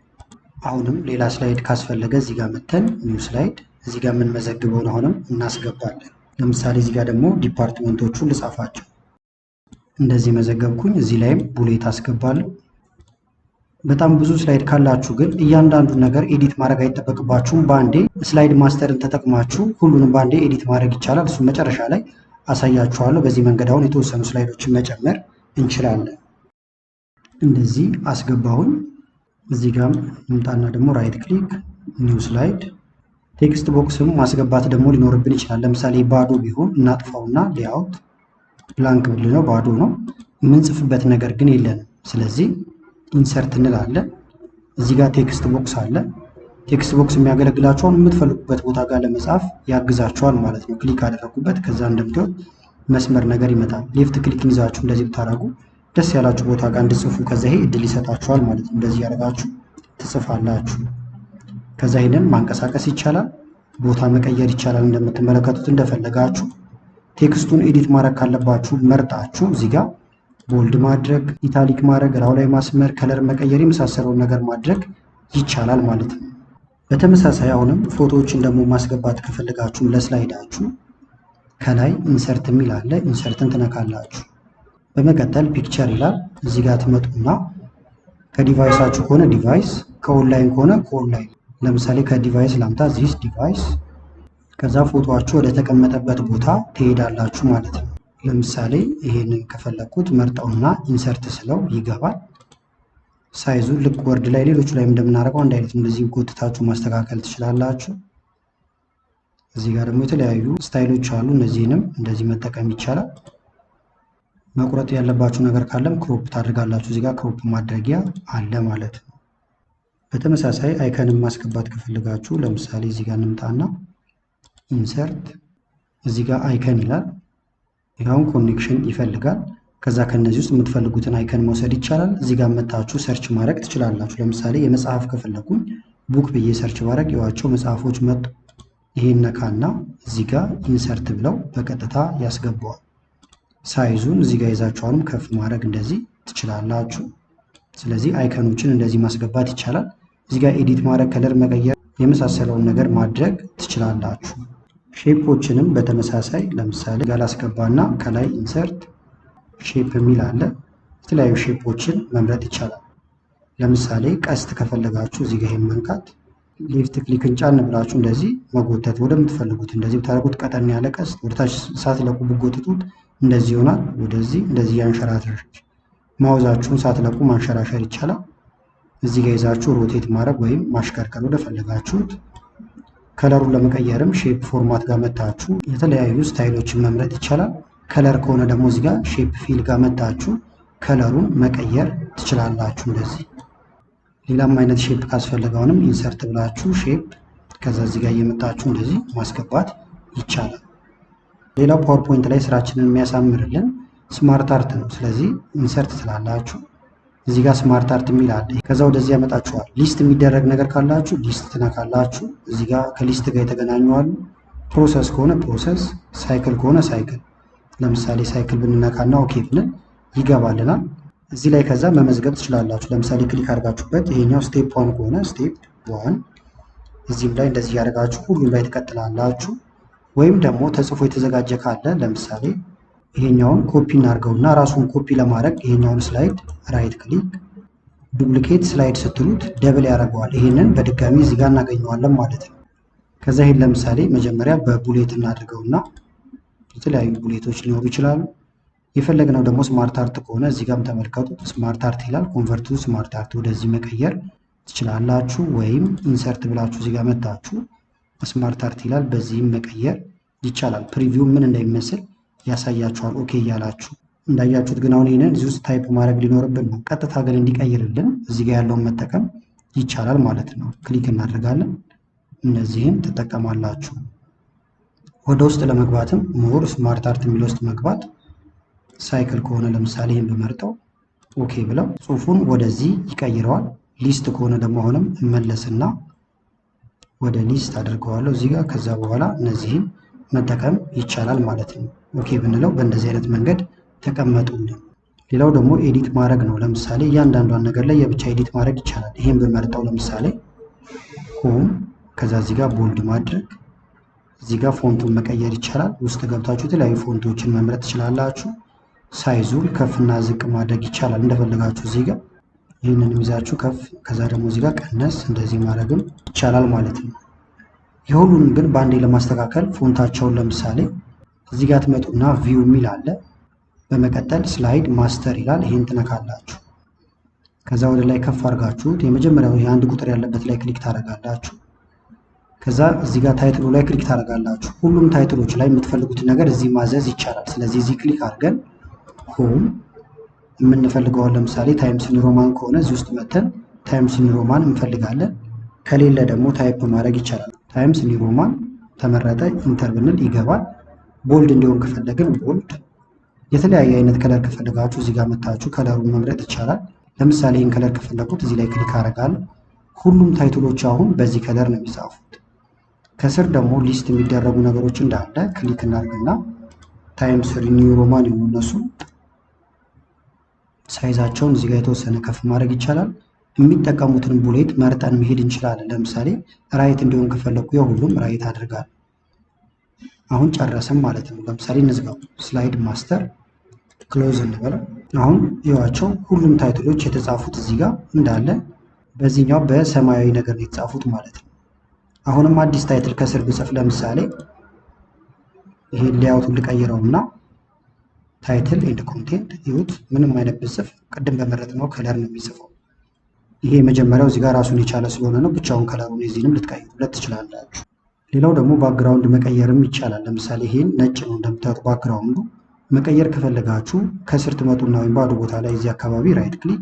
አሁንም ሌላ ስላይድ ካስፈለገ እዚህ ጋር መተን ኒው ስላይድ እዚህ ጋር የምንመዘግበውን አሁንም እናስገባለን። ለምሳሌ እዚህ ጋር ደግሞ ዲፓርትመንቶቹን ልጻፋቸው። እንደዚህ መዘገብኩኝ። እዚህ ላይም ቡሌት አስገባለሁ። በጣም ብዙ ስላይድ ካላችሁ ግን እያንዳንዱን ነገር ኤዲት ማድረግ አይጠበቅባችሁም። በአንዴ ስላይድ ማስተርን ተጠቅማችሁ ሁሉንም በአንዴ ኤዲት ማድረግ ይቻላል። እሱ መጨረሻ ላይ አሳያችኋለሁ። በዚህ መንገድ አሁን የተወሰኑ ስላይዶችን መጨመር እንችላለን። እንደዚህ አስገባሁኝ። እዚህ ጋር እንምጣና ደግሞ ራይት ክሊክ ኒው ስላይድ። ቴክስት ቦክስም ማስገባት ደግሞ ሊኖርብን ይችላል። ለምሳሌ ባዶ ቢሆን እናጥፋውና ሌአውት ብላንክ ብል ነው፣ ባዶ ነው። የምንጽፍበት ነገር ግን የለንም። ስለዚህ ኢንሰርት እንላለን። እዚህ ጋር ቴክስት ቦክስ አለ። ቴክስት ቦክስ የሚያገለግላችኋል የምትፈልጉበት ቦታ ጋር ለመጻፍ ያግዛችኋል ማለት ነው። ክሊክ አደረጉበት፣ ከዛ እንደምታዩት መስመር ነገር ይመጣል። ሌፍት ክሊክ ይዛችሁ እንደዚህ ብታደርጉ ደስ ያላችሁ ቦታ ጋር እንድጽፉ ከዛ ይሄ እድል ይሰጣችኋል ማለት ነው። እንደዚህ ያደርጋችሁ ትጽፋላችሁ። ከዛ ይሄንን ማንቀሳቀስ ይቻላል፣ ቦታ መቀየር ይቻላል። እንደምትመለከቱት እንደፈለጋችሁ ቴክስቱን ኤዲት ማድረግ ካለባችሁ መርጣችሁ እዚህ ጋር ቦልድ ማድረግ፣ ኢታሊክ ማድረግ፣ ራው ላይ ማስመር፣ ከለር መቀየር የመሳሰለውን ነገር ማድረግ ይቻላል ማለት ነው። በተመሳሳይ አሁንም ፎቶዎችን ደግሞ ማስገባት ከፈለጋችሁ ለስላይዳችሁ ከላይ ኢንሰርት የሚል አለ። ኢንሰርትን ትነካላችሁ። በመቀጠል ፒክቸር ይላል። እዚህ ጋር ትመጡና ከዲቫይሳችሁ ከሆነ ዲቫይስ፣ ከኦንላይን ከሆነ ከኦንላይን። ለምሳሌ ከዲቫይስ ላምጣ፣ ዚስ ዲቫይስ። ከዛ ፎቶዋችሁ ወደ ተቀመጠበት ቦታ ትሄዳላችሁ ማለት ነው። ለምሳሌ ይሄንን ከፈለኩት መርጠውና ኢንሰርት ስለው ይገባል። ሳይዙ ልክ ወርድ ላይ ሌሎቹ ላይ እንደምናደርገው አንድ አይነት እንደዚህ ጎትታችሁ ማስተካከል ትችላላችሁ። እዚህ ጋር ደግሞ የተለያዩ ስታይሎች አሉ። እነዚህንም እንደዚህ መጠቀም ይቻላል። መቁረጥ ያለባችሁ ነገር ካለም ክሮፕ ታደርጋላችሁ። እዚህ ጋር ክሮፕ ማድረጊያ አለ ማለት ነው። በተመሳሳይ አይከንን ማስገባት ከፈለጋችሁ ለምሳሌ እዚህ ጋር እንምጣና ኢንሰርት፣ እዚህ ጋር አይከን ይላል። ይሄውን ኮኔክሽን ይፈልጋል። ከዛ ከነዚህ ውስጥ የምትፈልጉትን አይከን መውሰድ ይቻላል። እዚህ ጋር መታችሁ ሰርች ማድረግ ትችላላችሁ። ለምሳሌ የመጽሐፍ ከፈለኩኝ ቡክ ብዬ ሰርች ማድረግ የዋቸው መጽሐፎች መጡ። ይሄን ነካና እዚህ ጋር ኢንሰርት ብለው በቀጥታ ያስገባዋል። ሳይዙን እዚህ ጋር ይዛችኋልም ከፍ ማድረግ እንደዚህ ትችላላችሁ። ስለዚህ አይከኖችን እንደዚህ ማስገባት ይቻላል። እዚህ ጋር ኤዲት ማድረግ፣ ከለር መቀየር የመሳሰለውን ነገር ማድረግ ትችላላችሁ። ሼፖችንም በተመሳሳይ ለምሳሌ ጋር ላስገባና ከላይ ኢንሰርት ሼፕ የሚል አለ። የተለያዩ ሼፖችን መምረጥ ይቻላል። ለምሳሌ ቀስት ከፈለጋችሁ እዚህ ጋር ይሄን መንካት፣ ሌፍት ክሊክን ጫን ብላችሁ እንደዚህ መጎተት ወደምትፈልጉት እንደዚህ ብታደርጉት ቀጠን ያለ ቀስት ወደታች ሳትለቁ ብጎትቱት እንደዚህ ይሆናል። ወደዚህ እንደዚህ ያንሸራሸር ማውዛችሁን ሳትለቁ ማንሸራሸር ይቻላል። እዚህ ጋር ይዛችሁ ሮቴት ማድረግ ወይም ማሽከርከር ወደፈለጋችሁት። ከለሩን ለመቀየርም ሼፕ ፎርማት ጋር መታችሁ የተለያዩ ስታይሎችን መምረጥ ይቻላል። ከለር ከሆነ ደግሞ እዚህ ጋር ሼፕ ፊል ጋር መታችሁ ከለሩን መቀየር ትችላላችሁ። እንደዚህ ሌላም አይነት ሼፕ ካስፈለገውንም ኢንሰርት ብላችሁ ሼፕ፣ ከዛ እዚህ ጋር እየመጣችሁ እንደዚህ ማስገባት ይቻላል። ሌላው ፓወርፖይንት ላይ ስራችንን የሚያሳምርልን ስማርት አርት ነው። ስለዚህ ኢንሰርት ስላላችሁ እዚህ ጋር ስማርት አርት የሚል አለ። ከዛ ወደዚህ ያመጣችኋል። ሊስት የሚደረግ ነገር ካላችሁ ሊስት ትነካላችሁ። እዚህ ጋር ከሊስት ጋር የተገናኙ አሉ። ፕሮሰስ ከሆነ ፕሮሰስ፣ ሳይክል ከሆነ ሳይክል። ለምሳሌ ሳይክል ብንነካና ኦኬ ብንል ይገባልናል እዚህ ላይ። ከዛ መመዝገብ ትችላላችሁ። ለምሳሌ ክሊክ አድርጋችሁበት ይሄኛው ስቴፕ 1 ከሆነ ስቴፕ 1 እዚህም ላይ እንደዚህ ያደርጋችሁ ሁሉም ላይ ትቀጥላላችሁ። ወይም ደግሞ ተጽፎ የተዘጋጀ ካለ ለምሳሌ ይሄኛውን ኮፒ እናድርገውና ራሱን ኮፒ ለማድረግ ይሄኛውን ስላይድ ራይት ክሊክ ዱፕሊኬት ስላይድ ስትሉት ደብል ያደርገዋል። ይሄንን በድጋሚ እዚህ ጋር እናገኘዋለን ማለት ነው። ከዛ ይሄን ለምሳሌ መጀመሪያ በቡሌት እናድርገውና የተለያዩ ቡሌቶች ሊኖሩ ይችላሉ። የፈለግነው ደግሞ ስማርት አርት ከሆነ እዚህ ጋርም ተመልከቱት ስማርት አርት ይላል። ኮንቨርት ቱ ስማርት አርት ወደዚህ መቀየር ትችላላችሁ። ወይም ኢንሰርት ብላችሁ እዚህ ጋር መታችሁ ስማርት አርት ይላል። በዚህም መቀየር ይቻላል። ፕሪቪው ምን እንደሚመስል ያሳያችኋል። ኦኬ እያላችሁ እንዳያችሁት ግን አሁን ይሄንን እዚህ ውስጥ ታይፕ ማድረግ ሊኖርብን ነው። ቀጥታ ግን እንዲቀይርልን እዚህ ጋር ያለውን መጠቀም ይቻላል ማለት ነው። ክሊክ እናደርጋለን። እነዚህን ትጠቀማላችሁ። ወደ ውስጥ ለመግባትም ሞር ስማርት አርት የሚለው ውስጥ መግባት ሳይክል ከሆነ ለምሳሌ ይህን ብመርጠው ኦኬ ብለው ጽሁፉን ወደዚህ ይቀይረዋል። ሊስት ከሆነ ደግሞ አሁንም እመለስና ወደ ሊስት አድርገዋለሁ እዚህ ጋር። ከዛ በኋላ እነዚህን መጠቀም ይቻላል ማለት ነው። ኦኬ ብንለው በእንደዚህ አይነት መንገድ ተቀመጡልን። ሌላው ደግሞ ኤዲት ማድረግ ነው። ለምሳሌ እያንዳንዷን ነገር ላይ የብቻ ኤዲት ማድረግ ይቻላል። ይሄን ብመርጠው ለምሳሌ ሆም፣ ከዛ እዚህ ጋር ቦልድ ማድረግ፣ እዚህ ጋር ፎንቱን መቀየር ይቻላል። ውስጥ ገብታችሁ የተለያዩ ፎንቶችን መምረጥ ትችላላችሁ። ሳይዙን ከፍና ዝቅ ማድረግ ይቻላል እንደፈለጋችሁ። እዚህ ጋር ይህንን ይዛችሁ ከፍ፣ ከዛ ደግሞ እዚህ ጋር ቀነስ፣ እንደዚህ ማድረግም ይቻላል ማለት ነው። የሁሉንም ግን በአንዴ ለማስተካከል ፎንታቸውን ለምሳሌ እዚህ ጋር ትመጡና ቪው የሚል አለ። በመቀጠል ስላይድ ማስተር ይላል። ይሄን ትነካላችሁ። ከዛ ወደ ላይ ከፍ አድርጋችሁት የመጀመሪያው የአንድ ቁጥር ያለበት ላይ ክሊክ ታደርጋላችሁ። ከዛ እዚህ ጋር ታይትሉ ላይ ክሊክ ታደርጋላችሁ። ሁሉም ታይትሎች ላይ የምትፈልጉትን ነገር እዚህ ማዘዝ ይቻላል። ስለዚህ እዚህ ክሊክ አድርገን ሆም የምንፈልገውን ለምሳሌ ታይምስ ኒው ሮማን ከሆነ እዚህ ውስጥ መተን ታይምስ ኒው ሮማን እንፈልጋለን። ከሌለ ደግሞ ታይፕ ማድረግ ይቻላል። ታይምስ ኒው ሮማን ተመረጠ፣ ኢንተር ብንል ይገባል። ቦልድ እንዲሆን ከፈለግን ቦልድ፣ የተለያየ አይነት ከለር ከፈለጋችሁ እዚህ ጋር መታችሁ ከለሩን መምረጥ ይቻላል። ለምሳሌ ይህን ከለር ከፈለኩት እዚህ ላይ ክሊክ አደርጋለሁ። ሁሉም ታይትሎች አሁን በዚህ ከለር ነው የሚጻፉት። ከስር ደግሞ ሊስት የሚደረጉ ነገሮች እንዳለ ክሊክ እናድርግና ታይምስ ኒው ሮማን የሆኑ እነሱ ሳይዛቸውን እዚህ ጋር የተወሰነ ከፍ ማድረግ ይቻላል። የሚጠቀሙትን ቡሌት መርጠን መሄድ እንችላለን። ለምሳሌ ራይት እንዲሆን ከፈለኩ የሁሉም ራይት አድርጋለሁ። አሁን ጨረስን ማለት ነው። ለምሳሌ እንዝጋው። ስላይድ ማስተር ክሎዝ እንበለው። አሁን ይዋቸው ሁሉም ታይትሎች የተጻፉት እዚህ ጋር እንዳለ በዚህኛው በሰማያዊ ነገር ነው የተጻፉት ማለት ነው። አሁንም አዲስ ታይትል ከስር ብጽፍ ለምሳሌ ይሄን ሌያውቱን ልቀይረውና ታይትል ኤንድ ኮንቴንት ይሁት ምንም አይነት ብጽፍ ቅድም በመረጥነው ከለር ነው የሚጽፈው። ይሄ የመጀመሪያው እዚህ ጋር ራሱን የቻለ ስለሆነ ነው። ብቻውን ከለሩን የዚህንም ልትቀይሩለት ትችላላችሁ። ሌላው ደግሞ ባክግራውንድ መቀየርም ይቻላል። ለምሳሌ ይሄን ነጭ ነው እንደምታዩት ባክግራውንዱ። መቀየር ከፈለጋችሁ ከስር ትመጡና ወይም ባዶ ቦታ ላይ እዚህ አካባቢ ራይት ክሊክ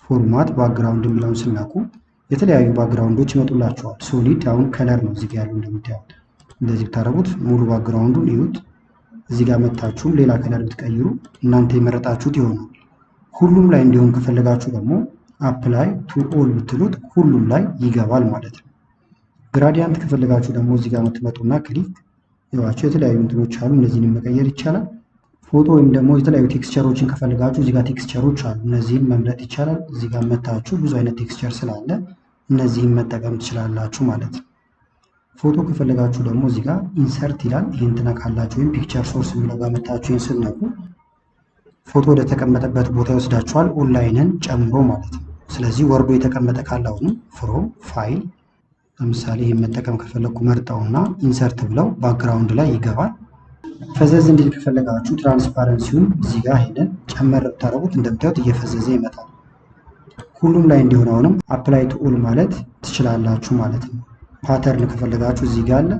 ፎርማት ባክግራውንድ የሚለውን ስናቁ የተለያዩ ባክግራውንዶች ይመጡላችኋል። ሶሊድ አሁን ከለር ነው እዚህ ጋር ያለው እንደምታዩት። እንደዚህ ብታደርጉት ሙሉ ባክግራውንዱን ይዩት። እዚህ ጋር መታችሁም ሌላ ከለር ብትቀይሩ እናንተ የመረጣችሁት ይሆናል። ሁሉም ላይ እንዲሆን ከፈለጋችሁ ደግሞ አፕላይ ቱ ኦል ብትሉት ሁሉም ላይ ይገባል ማለት ነው። ግራዲያንት ከፈለጋችሁ ደግሞ እዚህ ጋር የምትመጡና ክሊክ ይዋቸው የተለያዩ እንትኖች አሉ። እነዚህንም መቀየር ይቻላል። ፎቶ ወይም ደግሞ የተለያዩ ቴክስቸሮችን ከፈለጋችሁ እዚህ ጋር ቴክስቸሮች አሉ። እነዚህን መምረጥ ይቻላል። እዚህ ጋር መታችሁ ብዙ አይነት ቴክስቸር ስላለ እነዚህን መጠቀም ትችላላችሁ ማለት ነው። ፎቶ ከፈለጋችሁ ደግሞ እዚህ ጋር ኢንሰርት ይላል። ይህን ትነካላችሁ ወይም ፒክቸር ሶርስ የሚለው ጋር መታችሁ ይህን ስትነኩ ፎቶ ወደ ተቀመጠበት ቦታ ይወስዳችኋል፣ ኦንላይንን ጨምሮ ማለት ነው። ስለዚህ ወርዶ የተቀመጠ ካለውንም ፍሮም ፋይል ለምሳሌ ይህን መጠቀም ከፈለኩ መርጠውና ኢንሰርት ብለው ባክግራውንድ ላይ ይገባል። ፈዘዝ እንዲል ከፈለጋችሁ ትራንስፓረንሲውን እዚህ ጋር ሄደን ጨመር ብታደርጉት እንደምታዩት እየፈዘዘ ይመጣል። ሁሉም ላይ እንዲሆን አሁንም አፕላይ ቱ ኦል ማለት ትችላላችሁ ማለት ነው። ፓተርን ከፈለጋችሁ እዚህ ጋር አለ።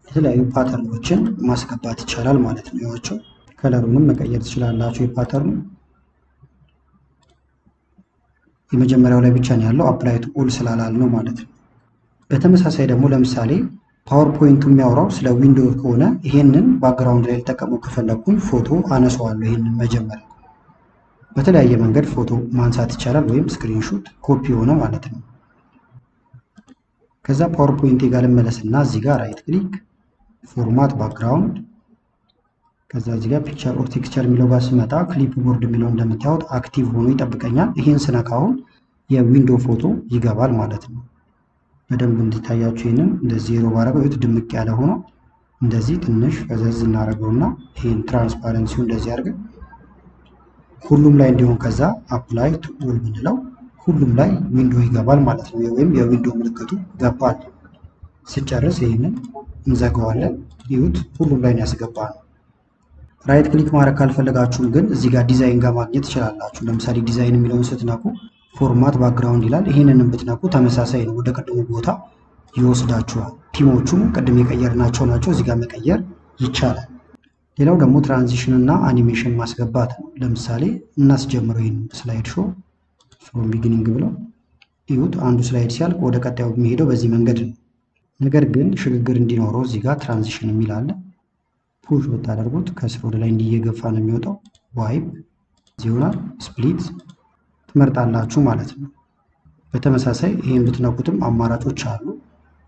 የተለያዩ ፓተርኖችን ማስገባት ይቻላል ማለት ነው። ያቸው ከለሩንም መቀየር ትችላላችሁ። የፓተርኑ የመጀመሪያው ላይ ብቻ ነው ያለው አፕላይ ቱ ኦል ስላላል ነው ማለት ነው። በተመሳሳይ ደግሞ ለምሳሌ ፓወርፖይንቱ የሚያወራው ስለ ዊንዶውስ ከሆነ ይሄንን ባክግራውንድ ላይ ልጠቀመው ከፈለኩኝ ፎቶ አነሳዋለሁ። ይሄንን መጀመሪያ በተለያየ መንገድ ፎቶ ማንሳት ይቻላል፣ ወይም ስክሪንሾት ኮፒ ሆነ ማለት ነው። ከዛ ፓወርፖይንት ጋር ልመለስና እዚህ ጋር ራይት ክሊክ ፎርማት ባክግራውንድ፣ ከዛ እዚህ ጋር ፒክቸር ኦር ቴክስቸር የሚለው ጋር ስመጣ ክሊፕ ቦርድ የሚለው እንደምታዩት አክቲቭ ሆኖ ይጠብቀኛል። ይሄን ስነካውን የዊንዶው ፎቶ ይገባል ማለት ነው። በደንብ እንዲታያችሁ ይሄንን እንደዚህ ዜሮ ባረገው ይሁት ድምቅ ያለ ሆኖ እንደዚህ ትንሽ ፈዘዝ እናደርገውና ይሄን ትራንስፓረንሲው እንደዚህ አድርገን ሁሉም ላይ እንዲሆን ከዛ አፕላይ ቱ ኦል ብንለው ሁሉም ላይ ዊንዶ ይገባል ማለት ነው። ወይም የዊንዶ ምልክቱ ገባል። ስጨርስ ይሄንን እንዘጋዋለን። ይሁት ሁሉም ላይ ያስገባ ነው። ራይት ክሊክ ማድረግ ካልፈለጋችሁም ግን እዚህ ጋር ዲዛይን ጋር ማግኘት ትችላላችሁ። ለምሳሌ ዲዛይን የሚለውን ስትነኩ ፎርማት ባክግራውንድ ይላል። ይሄንንም ብትነኩ ተመሳሳይ ነው፣ ወደ ቀድሞ ቦታ ይወስዳችኋል። ቲሞቹም ቅድም የቀየርናቸው ናቸው። እዚህ ጋር መቀየር ይቻላል። ሌላው ደግሞ ትራንዚሽን እና አኒሜሽን ማስገባት ነው። ለምሳሌ እናስጀምረው ይሄን ስላይድ ሾው ፍሮም ቢጊኒንግ ብለው ይሁት አንዱ ስላይድ ሲያልቅ ወደ ቀጣዩ የሚሄደው በዚህ መንገድ ነው። ነገር ግን ሽግግር እንዲኖረው እዚህ ጋር ትራንዚሽን የሚል አለ። ፑሽ ብታደርጉት ከስር ወደ ላይ እንዲየገፋ ነው የሚወጣው። ዋይፕ ይሆናል። ስፕሊት ትመርጣላችሁ ማለት ነው። በተመሳሳይ ይሄን ብትነኩትም አማራጮች አሉ።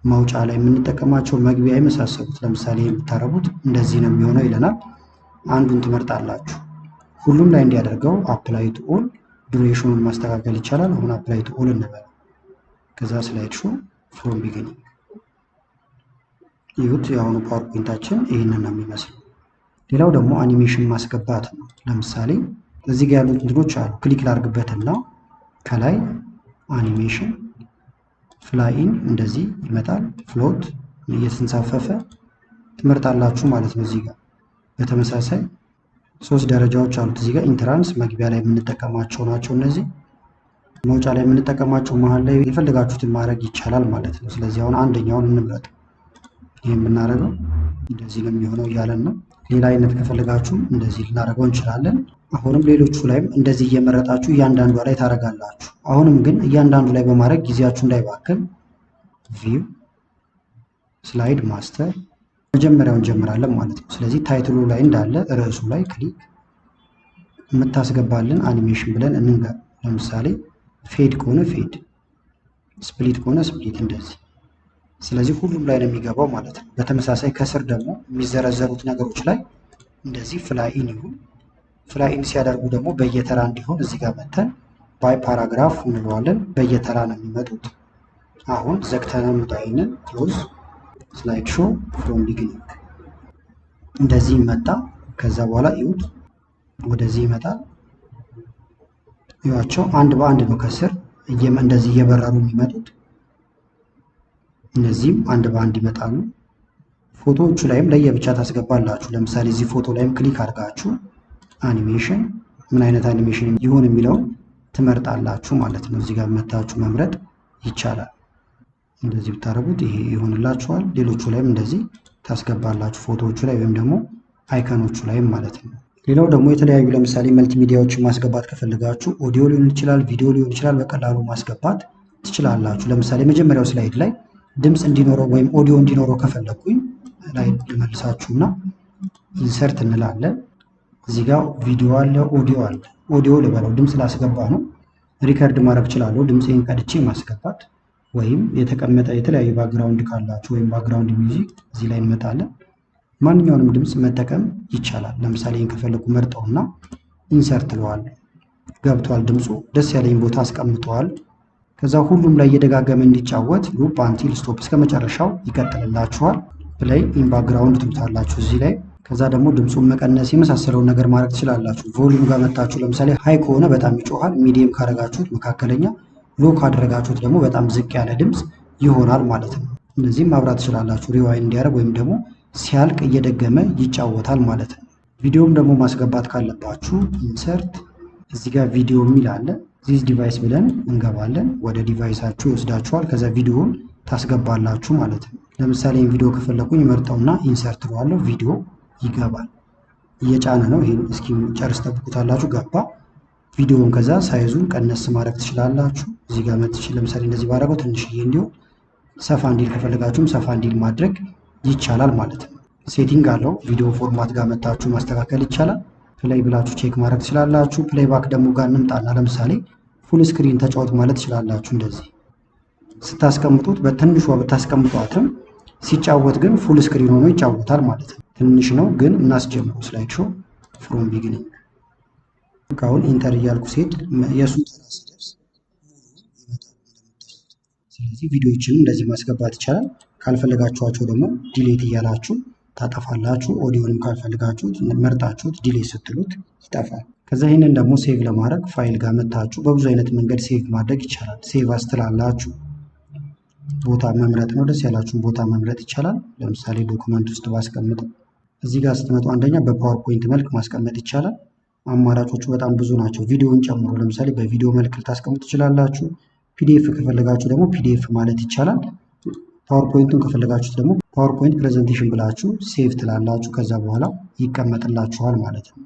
ማውጫ ላይ የምንጠቀማቸው መግቢያ የመሳሰሉት ለምሳሌ የምታረጉት እንደዚህ ነው የሚሆነው ይለናል። አንዱን ትመርጣላችሁ። ሁሉም ላይ እንዲያደርገው አፕላይ ቱ ኦል፣ ዱሬሽኑን ማስተካከል ይቻላል። አሁን አፕላይ ቱ ኦል እንበል። ከዛ ስላይድ ሾው ፍሮም ቢጊኒንግ ይሁት የአሁኑ ፓወርፖይንታችን ይህንን ነው የሚመስለው። ሌላው ደግሞ አኒሜሽን ማስገባት ነው። ለምሳሌ እዚህ ጋር ያሉት እንትኖች አሉ። ክሊክ ላድርግበትና ከላይ አኒሜሽን ፍላይን እንደዚህ ይመጣል። ፍሎት እየተንሳፈፈ ትመርጣላችሁ ማለት ነው። እዚህ ጋር በተመሳሳይ 3 ደረጃዎች አሉት። እዚህ ጋር ኢንትራንስ መግቢያ ላይ የምንጠቀማቸው ናቸው እነዚህ። መውጫ ላይ የምንጠቀማቸው መሀል ላይ የፈለጋችሁትን ማድረግ ይቻላል ማለት ነው። ስለዚህ አሁን አንደኛውን እንምረጥ። ይሄን የምናደርገው እንደዚህ ነው የሚሆነው እያለን ነው። ሌላ አይነት ከፈለጋችሁ እንደዚህ ልናደርገው እንችላለን። አሁንም ሌሎቹ ላይም እንደዚህ እየመረጣችሁ እያንዳንዱ ላይ ታደርጋላችሁ። አሁንም ግን እያንዳንዱ ላይ በማድረግ ጊዜያችሁ እንዳይባክን ቪው ስላይድ ማስተር መጀመሪያው እንጀምራለን ማለት ነው። ስለዚህ ታይትሉ ላይ እንዳለ ርዕሱ ላይ ክሊክ የምታስገባልን አኒሜሽን ብለን እንንገ ለምሳሌ ፌድ ከሆነ ፌድ፣ ስፕሊት ከሆነ ስፕሊት እንደዚህ። ስለዚህ ሁሉም ላይ ነው የሚገባው ማለት ነው። በተመሳሳይ ከስር ደግሞ የሚዘረዘሩት ነገሮች ላይ እንደዚህ ፍላይን ይሁን። ፍላይን ሲያደርጉ ደግሞ በየተራ እንዲሆን እዚህ ጋር መተን ባይ ፓራግራፍ እንለዋለን። በየተራ ነው የሚመጡት። አሁን ዘግተን ሙጣይንን ክሎዝ ስላይድ ሾው ፍሮም ቢጊኒንግ እንደዚህ ይመጣ። ከዛ በኋላ ይሁት ወደዚህ ይመጣል። ይዋቸው አንድ በአንድ ነው ከስር እንደዚህ እየበረሩ የሚመጡት። እነዚህም አንድ በአንድ ይመጣሉ። ፎቶዎቹ ላይም ለየብቻ ታስገባላችሁ። ለምሳሌ እዚህ ፎቶ ላይም ክሊክ አድርጋችሁ አኒሜሽን ምን አይነት አኒሜሽን ይሁን የሚለውን ትመርጣላችሁ ማለት ነው። እዚህ ጋር መታችሁ መምረጥ ይቻላል። እንደዚህ ብታረጉት ይሄ ይሆንላችኋል። ሌሎቹ ላይም እንደዚህ ታስገባላችሁ ፎቶዎቹ ላይ ወይም ደግሞ አይከኖቹ ላይም ማለት ነው። ሌላው ደግሞ የተለያዩ ለምሳሌ መልቲሚዲያዎችን ማስገባት ከፈለጋችሁ ኦዲዮ ሊሆን ይችላል፣ ቪዲዮ ሊሆን ይችላል፣ በቀላሉ ማስገባት ትችላላችሁ። ለምሳሌ መጀመሪያው ስላይድ ላይ ድምፅ እንዲኖረው ወይም ኦዲዮ እንዲኖረው ከፈለኩኝ ላይ ልመልሳችሁና ኢንሰርት እንላለን። እዚህ ጋር ቪዲዮ አለ፣ ኦዲዮ አለ። ኦዲዮ ልበለው ድምፅ ላስገባ ነው። ሪከርድ ማድረግ እችላለሁ ድምፄን ቀድቼ ማስገባት፣ ወይም የተቀመጠ የተለያዩ ባክግራውንድ ካላችሁ ወይም ባክግራውንድ ሚውዚክ እዚህ ላይ እንመጣለን። ማንኛውንም ድምፅ መጠቀም ይቻላል። ለምሳሌ ይህን ከፈለኩ መርጠውና ኢንሰርት ለዋለሁ። ገብቷል ድምፁ ደስ ያለኝ ቦታ አስቀምጠዋል። ከዛ ሁሉም ላይ እየደጋገመ እንዲጫወት ሉፕ አንቲል ስቶፕ እስከ መጨረሻው ይቀጥልላችኋል። ፕሌይ ኢን ባክግራውንድ ትሉታላችሁ እዚህ ላይ። ከዛ ደግሞ ድምፁን መቀነስ የመሳሰለውን ነገር ማድረግ ትችላላችሁ። ቮሊዩም ጋር መታችሁ ለምሳሌ ሃይ ከሆነ በጣም ይጮሃል፣ ሚዲየም ካደረጋችሁት መካከለኛ፣ ሎ ካደረጋችሁት ደግሞ በጣም ዝቅ ያለ ድምፅ ይሆናል ማለት ነው። እነዚህም ማብራት ትችላላችሁ ሪዋይንድ እንዲያደርግ ወይም ደግሞ ሲያልቅ እየደገመ ይጫወታል ማለት ነው። ቪዲዮም ደግሞ ማስገባት ካለባችሁ ኢንሰርት እዚህ ጋር ቪዲዮ የሚል አለ። ዚስ ዲቫይስ ብለን እንገባለን። ወደ ዲቫይሳችሁ ይወስዳችኋል። ከዛ ቪዲዮውን ታስገባላችሁ ማለት ነው። ለምሳሌ ቪዲዮ ከፈለኩኝ መርጠውና ኢንሰርት ለዋለሁ። ቪዲዮ ይገባል። እየጫነ ነው። ይሄን እስኪ ጨርስ ጠብቁታላችሁ። ገባ ቪዲዮውን። ከዛ ሳይዙን ቀነስ ማድረግ ትችላላችሁ። እዚህ ጋር መጥቼ ለምሳሌ እንደዚህ ባደረገው ትንሽዬ እንዲሁ ሰፋ እንዲል ከፈለጋችሁም ሰፋ እንዲል ማድረግ ይቻላል ማለት ነው። ሴቲንግ አለው። ቪዲዮ ፎርማት ጋር መታችሁ ማስተካከል ይቻላል። ፕሌይ ብላችሁ ቼክ ማድረግ ትችላላችሁ። ፕሌይ ባክ ደግሞ ጋር እንምጣና ለምሳሌ ፉል ስክሪን ተጫወት ማለት ትችላላችሁ። እንደዚህ ስታስቀምጡት በትንሿ ብታስቀምጧትም ሲጫወት ግን ፉል ስክሪን ሆኖ ይጫወታል ማለት ነው። ትንሽ ነው ግን እናስጀምረው። ስላይድ ሾው ፍሮም ቢጊኒንግ። አሁን ኢንተር እያልኩ ሴት የሱ ተራ ሲደርስ ስለዚህ ቪዲዮዎችንም እንደዚህ ማስገባት ይቻላል። ካልፈለጋችኋቸው ደግሞ ዲሌት እያላችሁ ታጠፋላችሁ። ኦዲዮንም ካልፈልጋችሁት መርጣችሁት ዲሌት ስትሉት ይጠፋል። ከዛ ይህንን ደግሞ ሴቭ ለማድረግ ፋይል ጋር መታችሁ በብዙ አይነት መንገድ ሴቭ ማድረግ ይቻላል። ሴቭ አስትላላችሁ ቦታ መምረጥ ነው። ደስ ያላችሁን ቦታ መምረጥ ይቻላል። ለምሳሌ ዶክመንት ውስጥ ባስቀምጥ እዚህ ጋር ስትመጡ አንደኛ በፓወርፖይንት መልክ ማስቀመጥ ይቻላል። አማራጮቹ በጣም ብዙ ናቸው፣ ቪዲዮውን ጨምሮ። ለምሳሌ በቪዲዮ መልክ ልታስቀምጡ ትችላላችሁ። ፒዲኤፍ ከፈለጋችሁ ደግሞ ፒዲኤፍ ማለት ይቻላል። ፓወርፖይንቱን ከፈለጋችሁት ደግሞ ፓወርፖይንት ፕሬዘንቴሽን ብላችሁ ሴቭ ትላላችሁ። ከዛ በኋላ ይቀመጥላችኋል ማለት ነው።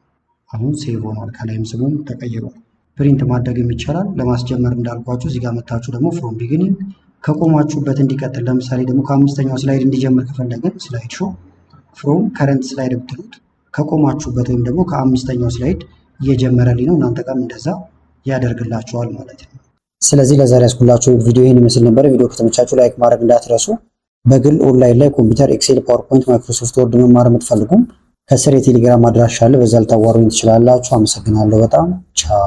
አሁን ሴቭ ሆኗል። ከላይም ስሙም ተቀይሯል። ፕሪንት ማድረግም ይቻላል። ለማስጀመር እንዳልኳችሁ እዚህ ጋር መታችሁ ደግሞ ፍሮም ቢጊኒንግ ከቆማችሁበት እንዲቀጥል፣ ለምሳሌ ደግሞ ከአምስተኛው ስላይድ እንዲጀምር ከፈለግን ስላይድ ሾው ፍሮም ከረንት ስላይድ ብትሉት ከቆማችሁበት ወይም ደግሞ ከአምስተኛው ስላይድ እየጀመረልኝ ነው። እናንተ ጋርም እንደዛ ያደርግላችኋል ማለት ነው። ስለዚህ ለዛሬ ያስኩላችሁ ቪዲዮ ይህን ይመስል ነበር። ቪዲዮ ከተመቻችሁ ላይክ ማድረግ እንዳትረሱ። በግል ኦንላይን ላይ ኮምፒውተር፣ ኤክሴል፣ ፓወርፖይንት፣ ማይክሮሶፍት ወርድ መማር የምትፈልጉም ከስር የቴሌግራም አድራሻ አለ። በዛ ልታዋሩኝ ትችላላችሁ። አመሰግናለሁ በጣም ቻው።